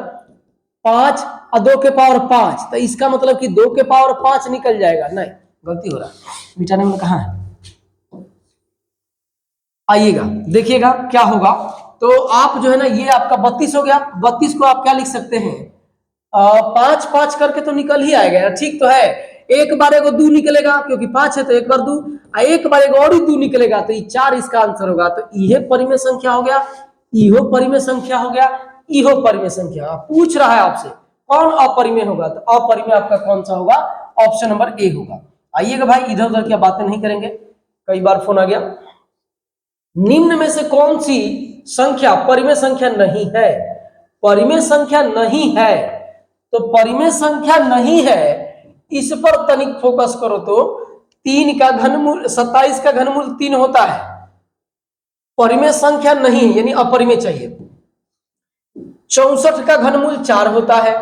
5 और 2 के पावर 5, तो इसका मतलब कि 2 के पावर 5 निकल जाएगा। नहीं, गलती हो रहा है, मिटाने में कहाँ है, आइएगा देखिएगा क्या होगा। तो आप जो है ना, ये आपका 32 हो गया, 32 को आप क्या लिख सकते हैं, 5 5 करके तो निकल ही आएगा, ठीक तो है। एक बार एगो 2 निकलेगा, क्योंकि 5 है तो एक बार 2, एक बार एगो और ही 2 निकलेगा, तो ये 4 इसका आंसर होगा। तो ये परिमेय संख्या हो गया, इहो परिमेय संख्या हो गया, इहो परिमेय संख्या। पूछ रहा है आपसे कौन अपरिमेय होगा, तो अपरिमेय आपका कौन सा होगा, ऑप्शन नंबर ए होगा। आइएगा भाई, इधर उधर की बातें नहीं करेंगे, कई बार फोन आ गया। निम्न में से कौन सी संख्या परिमेय संख्या नहीं है? परिमेय संख्या नहीं है, तो परिमेय संख्या नहीं है, इस पर तनिक फोकस करो। तो 3 का घनमूल 27 का घनमूल 3 होता है, परिमेय संख्या नहीं यानी अपरिमेय चाहिए। 64 का घनमूल 4 होता है,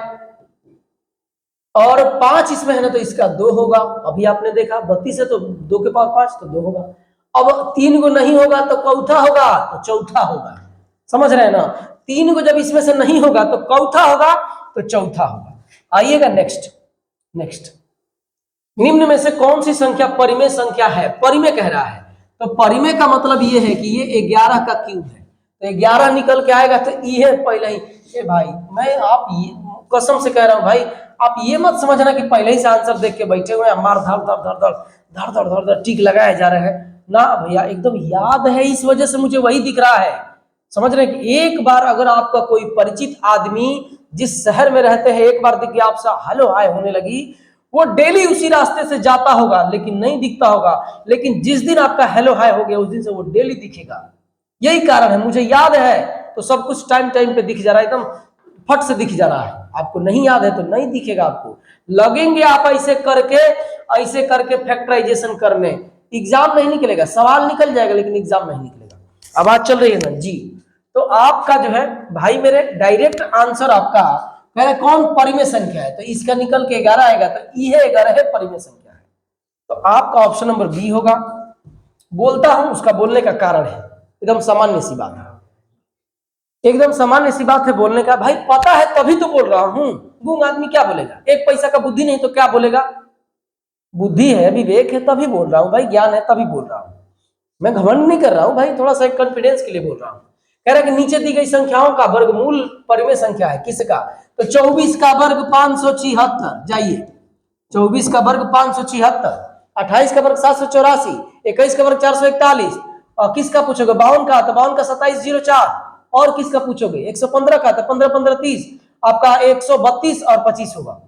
और 5 इसमें है ना, तो इसका 2 होगा। अभी आपने देखा 32 है तो 2 के पावर 5 तो 2 होगा। अब 3 को नहीं होगा तो चौथा होगा, तो चौथा होगा। समझ रहे हैं ना? 3 को जब इसमें से नहीं होगा तो चौथा होगा, तो चौथा होगा। आइएगा नेक्स्ट, निम्न में से कौन सी संख्या परिमेय संख्या है? परिमेय कह रहा है, तो परिमेय का मतलब ये है कि ये 11 का क्यूब है, तो 11 निकल के आएगा। तो ये पहले ही, ए भाई मैं आप ये कसम से कह रहा हूं भाई, आप ये मत समझना कि पहले ही से आंसर देख के बैठे हुए हैं, मार धड़ धड़ टिक लगाए जा रहे हैं ना भैया, एकदम याद है, इस वजह से मुझे वही दिख रहा है। समझ रहे हैं कि एक बार अगर आपका कोई परिचित आदमी जिस शहर में रहते हैं, एक बार दिख गया आपसे हेलो हाय होने लगी, वो डेली उसी रास्ते से जाता होगा लेकिन नहीं दिखता होगा, लेकिन जिस दिन आपका हेलो हाय हो गया उस दिन से वो डेली दिखेगा। यही कारण है, मुझे याद है तो सब कुछ टाइम पे दिख जा रहा है, एकदम फट से दिख जा रहा है। आपको नहीं याद है तो नहीं दिखेगा, आपको लगेंगे आप ऐसे करके फैक्टराइजेशन करने, एग्जाम नहीं निकलेगा, सवाल निकल जाएगा लेकिन एग्जाम नहीं निकलेगा। अब बात चल रही है ना जी। तो आपका जो है भाई मेरे डायरेक्ट आंसर आपका कह रहे कौन परिमेय संख्या है, तो इसका निकल के 11 आएगा, तो ये 11 परिमेय संख्या है। तो आपका ऑप्शन नंबर बी होगा। बोलता हूं उसका बोलने का कारण है, एकदम सामान्य सी बात है, एकदम सामान्य सी बात है बोलने का। भाई पता है तभी तो बोल रहा हूं, गूंग आदमी क्या बोलेगा, एक पैसा का बुद्धि नहीं तो क्या बोलेगा। बुद्धि है, विवेक है, तभी बोल रहा हूं भाई, ज्ञान है तभी बोल रहा हूं, मैं घमंड नहीं कर रहा हूं भाई, थोड़ा सा एक कॉन्फिडेंस के लिए बोल रहा हूं। कह रहा है कि नीचे दी गई संख्याओं का वर्गमूल परिमेय संख्या है, किसका, तो 24 का वर्ग 576, जाइए 24 का वर्ग 576, 28 का वर्ग 784, 21 का वर्ग 441, और किसका पूछोगे 52 का, तो 52 का 2704, और किसका पूछोगे 115 का, तो 15 15 30, आपका 132 और 25 होगा।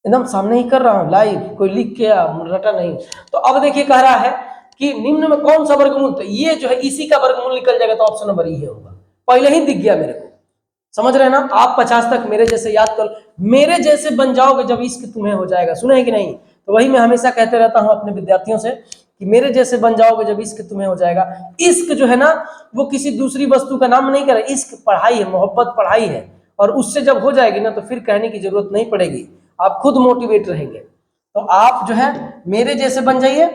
एकदम सामने ही कर रहा हूं लाइव, कोई लिख के रटा नहीं। तो अब देखिए कह रहा है कि निम्न में कौन सा वर्गमूल, तो ये जो है इसी का वर्गमूल निकल जाएगा, तो ऑप्शन नंबर ये होगा, पहले ही दिख गया मेरे को, समझ रहे हैं ना। आप 50 तक मेरे जैसे याद कर, मेरे जैसे बन जाओगे जब इश्क तुम्हें हो जाएगा, सुने है कि नहीं। तो वही मैं हमेशा कहते रहता हूं अपने विद्यार्थियों से कि मेरे जैसे बन जाओगे जब इश्क तुम्हें हो जाएगा। इश्क जो है ना वो किसी दूसरी वस्तु का नाम नहीं कर रहा, इश्क पढ़ाई है, मोहब्बत पढ़ाई है, और उससे जब हो जाएगी ना तो फिर कहने की जरूरत नहीं पड़ेगी, आप खुद मोटिवेट रहेंगे। तो आप जो है मेरे जैसे बन जाइए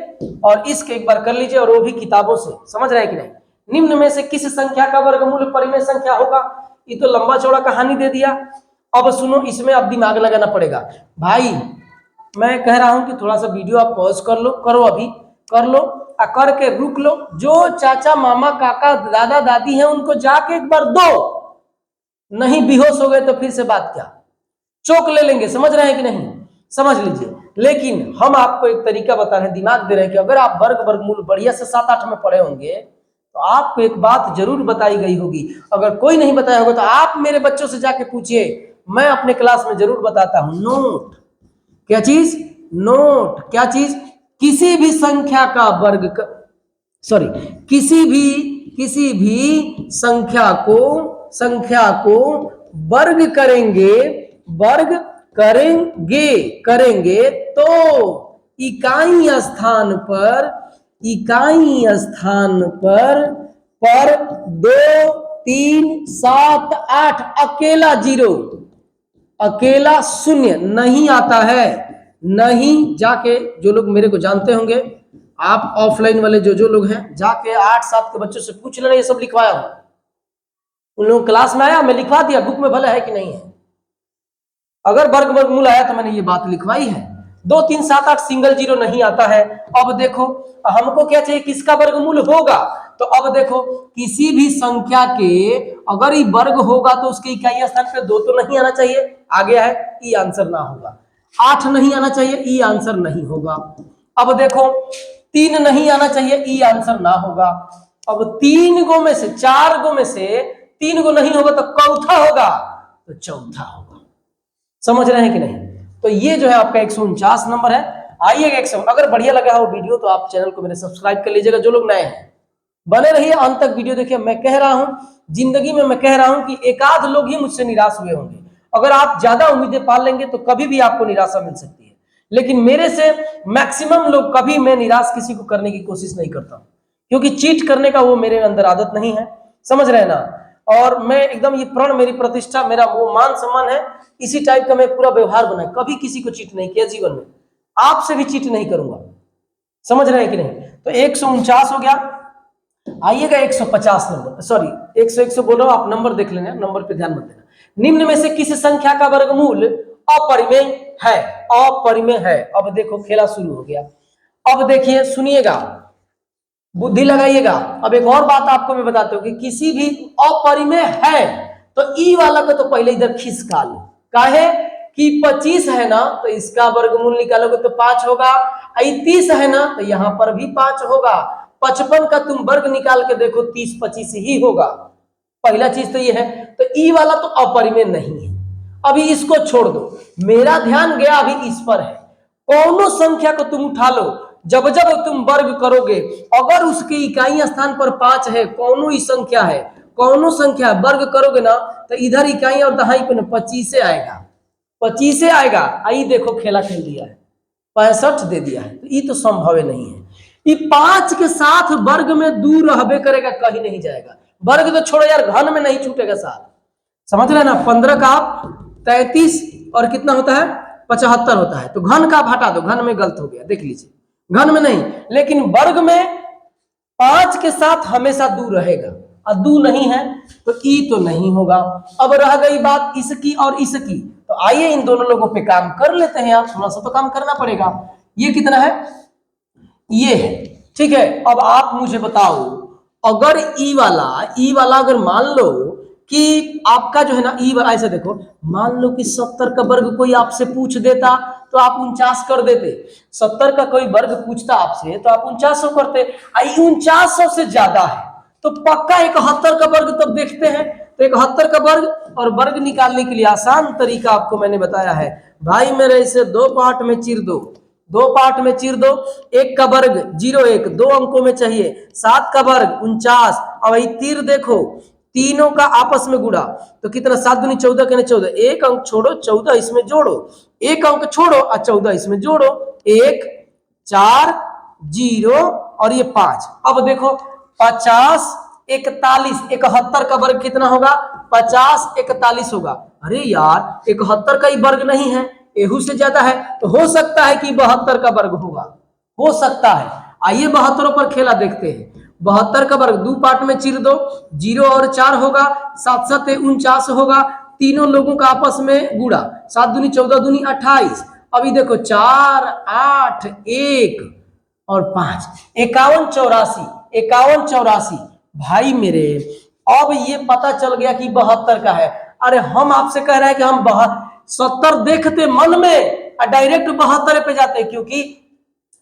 और इश्क एक बार कर लीजिए, और वो भी किताबों से, समझ रहे हैं कि नहीं। निम्न में से किस संख्या का वर्गमूल परिमेय संख्या होगा, ये तो लंबा चौड़ा कहानी दे दिया। अब सुनो, इसमें अब दिमाग लगाना पड़ेगा भाई। मैं कह रहा हूं कि थोड़ा सा वीडियो आप पॉज कर लो, करो अभी कर लो, करके रुक लो, जो चाचा मामा काका दादा दादी हैं उनको जाके एक बार दो, नहीं बेहोश हो गए तो फिर से बात क्या, चोक ले लेंगे, समझ रहे हैं कि नहीं, समझ लीजिए। लेकिन हम आपको एक तरीका बता रहे हैं, दिमाग दे रहे हैं कि अगर आप वर्गमूल बढ़िया से 7-8 में पढ़े होंगे तो आपको एक बात जरूर बताई गई होगी। अगर कोई नहीं बताया होगा तो आप मेरे बच्चों से जाके पूछिए, मैं अपने क्लास में जरूर बताता हूं। नोट, क्या चीज, नोट, क्या चीज, किसी भी संख्या का वर्ग सॉरी किसी भी संख्या को वर्ग करेंगे तो इकाई स्थान पर 2 3 7 8 अकेला 0, अकेला 0 नहीं आता है। नहीं, जाके जो लोग मेरे को जानते होंगे, आप ऑफलाइन वाले जो लोग हैं, जाके 8-7 के बच्चों से पूछ लेना, ये सब लिखवाया हूं, उन लोगों क्लास में आया, मैं लिखवा दिया, बुक में भला है कि नहीं है। अगर वर्गमूल आया तो मैंने ये बात लिखवाई है। 2 3 7 8 सिंगल 0 नहीं आता है। अब देखो हमको क्या चाहिए, किसका वर्गमूल होगा, तो अब देखो किसी भी संख्या के अगर ये वर्ग होगा तो उसके इकाई स्थान पे 2 तो नहीं आना चाहिए, आ गया है, ई आंसर ना होगा। 8 नहीं आना चाहिए, ई आंसर नहीं होगा। अब देखो 3 नहीं आना चाहिए, ई आंसर ना होगा। अब 3 गो में से 4 गो में से 3 गो नहीं होगा तो कौथा होगा, तो चौथा होगा। समझ रहे हैं कि नहीं। तो ये जो है आपका 149 नंबर है। आइएगा 100। अगर बढ़िया लगा हो वीडियो तो आप चैनल को मेरे सब्सक्राइब कर लीजिएगा। जो लोग नए हैं बने रहिए अंत तक वीडियो देखिए। मैं कह रहा हूं जिंदगी में, मैं कह रहा हूं कि एकाध लोग ही मुझसे निराश हुए होंगे। अगर आप ज्यादा उम्मीदें पाल लेंगे तो कभी भी आपको निराशा मिल सकती है, लेकिन मेरे से मैक्सिमम लोग, कभी मैं निराश किसी को करने की कोशिश नहीं करता, क्योंकि चीट करने का वो मेरे अंदर आदत नहीं है, समझ रहे हैं ना। और मैं एकदम, ये प्रण, मेरी प्रतिष्ठा, मेरा वो मान सम्मान है, इसी टाइप का मैं पूरा व्यवहार बनाया, कभी किसी को चीट नहीं किया जीवन में, आपसे भी चीट नहीं करूंगा, समझ रहे हैं कि नहीं। तो 149 हो गया। आइएगा 150 नंबर, सॉरी 100 बोल रहा हूं, आप नंबर देख लेना, नंबर पे ध्यान मत देना। निम्न में से किस संख्या का वर्गमूल अपरिमेय है, अपरिमेय है। अब देखो खेला शुरू हो गया। अब देखिए सुनिएगा, बुद्धि लगाइएगा। अब एक और बात आपको मैं बताता हूं कि किसी भी अपरिमेय है तो ई वाला को तो पहले इधर खिसका लो, काहे कि 25 है ना तो इसका वर्गमूल निकालोगे तो 5 होगा, 30 है ना तो यहां पर भी 5 होगा, 55 का तुम वर्ग निकाल के देखो 30 25 ही होगा। पहला चीज तो ये है। तो ई वाला तो अपरिमेय नहीं है, अभी इसको छोड़ दो, मेरा ध्यान गया अभी इस पर है। कौनो संख्या को तुम उठा लो, जब जब तुम वर्ग करोगे अगर उसके इकाई स्थान पर 5 है, कौनो ही संख्या है, कौनो संख्या वर्ग करोगे ना तो इधर इकाई और दहाई पे 25 आएगा, 25 आएगा। आई देखो खेला खेल दिया है, 65 दे दिया है, तो ये तो संभव नहीं है। ये 5 के साथ वर्ग में दूर रहबे करेगा, कहीं नहीं जाएगा। वर्ग तो छोड़ो यार, घन में नहीं छूटेगा साथ, समझ रहे ना। 15 का आप 33 और कितना होता है 75 होता है, तो घन का आप हटा दो, घन में गलत हो गया, देख लीजिए, घन में नहीं, लेकिन वर्ग में 5 के साथ हमेशा दू रहेगा, और दू नहीं है तो ई तो नहीं होगा। अब रह गई बात इसकी और इसकी, तो आइए इन दोनों लोगों पे काम कर लेते हैं यार, थोड़ा सा तो काम करना पड़ेगा। ये कितना है, ये है, ठीक है। अब आप मुझे बताओ, अगर ई वाला अगर मान लो कि आपका जो है ना ई वाला, ऐसे देखो, मान लो कि 70 का वर्ग कोई आपसे पूछ देता तो आप 49 कर देते, 70 का कोई वर्ग पूछता आपसे तो आप 4900 करते, 4900 से ज्यादा है तो पक्का 71 का वर्ग तब देखते हैं। तो 71 का वर्ग और वर्ग निकालने के लिए आसान तरीका आपको मैंने बताया है भाई मेरे, इसे दो पार्ट में चीर दो, दो पार्ट में चीर दो। एक का वर्ग 01, दो अंकों में चाहिए, 7 का वर्ग 49, अब वही तीर देखो, तीनों का आपस में गुड़ा तो कितना, 7 दूनी 14 कहने 14, एक अंक छोड़ो 14 इसमें जोड़ो, एक अंक छोड़ो और 14 इसमें जोड़ो, 1 4 0 और ये 5। अब देखो 50 41, 71 का वर्ग कितना होगा, 50 41 होगा। अरे यार 71 का ही वर्ग नहीं है, एहू से ज्यादा है, तो हो सकता है कि 72 का वर्ग होगा, हो सकता है। आइए 72 पर खेला देखते हैं। 72 का वर्ग दो पार्ट में चीर दो, 0 और 4 होगा, 7 7 49 होगा, तीनों लोगों का आपस में गुड़ा, 7 दूनी 14 दूनी 28, अभी देखो 4 8 1 और 5, 51 84, 51 84 भाई मेरे। अब ये पता चल गया कि 72 का है। अरे हम आपसे कह रहे हैं कि हम 70 देखते मन में और डायरेक्ट 72 पे जाते, क्योंकि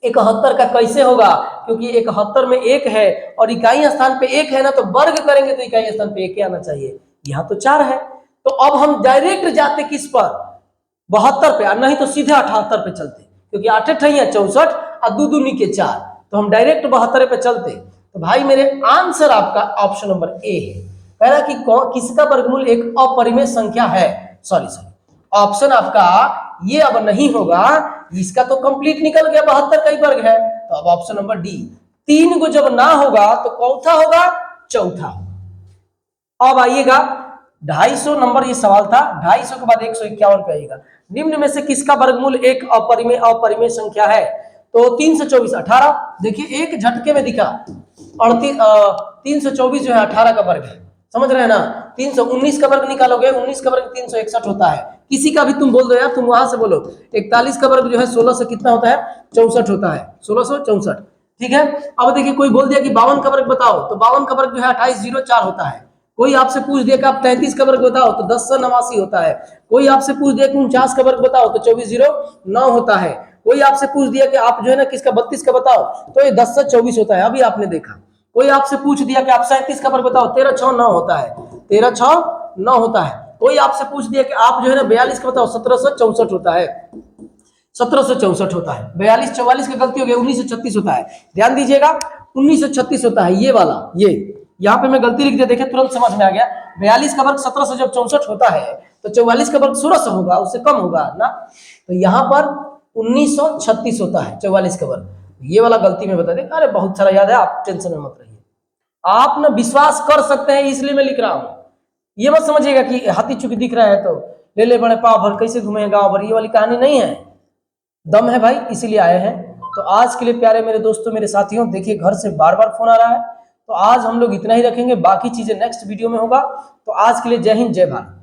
71 का कैसे होगा, क्योंकि 71 में 1 है और इकाई स्थान पे 1 है ना, तो वर्ग करेंगे तो इकाई स्थान पे 1 आना चाहिए, यहाँ तो 4 है। तो अब हम डायरेक्ट जाते किस पर, 72 पे, नहीं तो सीधे 78 पे चलते, क्योंकि 8 8 है 64 और 2 दूनी के 4, तो हम डायरेक्ट 72 पे चलते। तो भाई मेरे आंसर आपका ऑप्शन नंबर ए है। कह रहा कि किसका वर्गमूल एक अपरिमेय संख्या है, सॉरी ऑप्शन आपका ये अब नहीं होगा, इसका तो कंप्लीट निकल गया, 72 का ही वर्ग है, तो अब ऑप्शन नंबर डी। 3 को जब ना होगा तो कौन सा होगा, चौथा। अब आइएगा 250 नंबर, ये सवाल था, 250 के बाद 151 पे आइएगा। निम्न में से किसका वर्गमूल एक अपरिमेय संख्या है, तो 3 से 24 18, देखिए एक झटके में दिखा, 324 जो है 18 का वर्ग है, समझ रहे हैं ना। 319 का वर्ग निकालोगे, 19 का वर्ग 361 होता है, किसी का भी तुम बोल दो यार, तुम वहां से बोलो। 41 का वर्ग जो है 16 से कितना होता है, 64 होता है, 1664, ठीक है। अब देखिए कोई बोल दिया कि 52 का वर्ग बताओ, तो 52 का वर्ग जो है 2804 होता है। कोई आपसे पूछ दिया कि आप 33 का वर्ग बताओ, तो 1089 होता है। कोई आपसे पूछ दिया कि 49 का वर्ग बताओ, तो 2409 होता है। कोई आपसे पूछ दिया कि आप जो है ना किसका 32 का बताओ, तो ये 10 से 24 होता है, अभी आपने देखा। कोई आपसे पूछ दिया कि आप 37 का वर्ग बताओ, 13 6 9 होता है, 13 6 9 होता है। कोई आपसे पूछ दिया कि आप जो है ना 42 का बताओ, 1764 होता है, 1764 होता है। 42 44 की गलती हो गई, 1936 होता है, ध्यान दीजिएगा 1936 होता है, ये वाला, ये यहाँ पे मैं गलती लिख दिया, देखिए तुरंत समझ में आ गया। 42 का वर्ग 17 से जब 64 होता है तो 44 का वर्ग 16 से होगा, उससे कम होगा ना, तो यहाँ पर 1936 होता है 44 का वर्ग, ये वाला गलती में बता दें। अरे बहुत सारा याद है, आप टेंशन में मत रहिए, आप ना विश्वास कर सकते हैं इसलिए मैं लिख रहा हूँ। ये मत समझिएगा कि हाथी चुकी दिख रहा है तो ले ले बड़े पाव भर कैसे घूमेगा गाँव भर, ये वाली कहानी नहीं है, दम है भाई इसीलिए आए हैं। तो आज के लिए प्यारे मेरे दोस्तों, मेरे साथियों, देखिए घर से बार बार फोन आ रहा है, तो आज हम लोग इतना ही रखेंगे, बाकी चीजें नेक्स्ट वीडियो में होगा। तो आज के लिए जय हिंद जय भारत।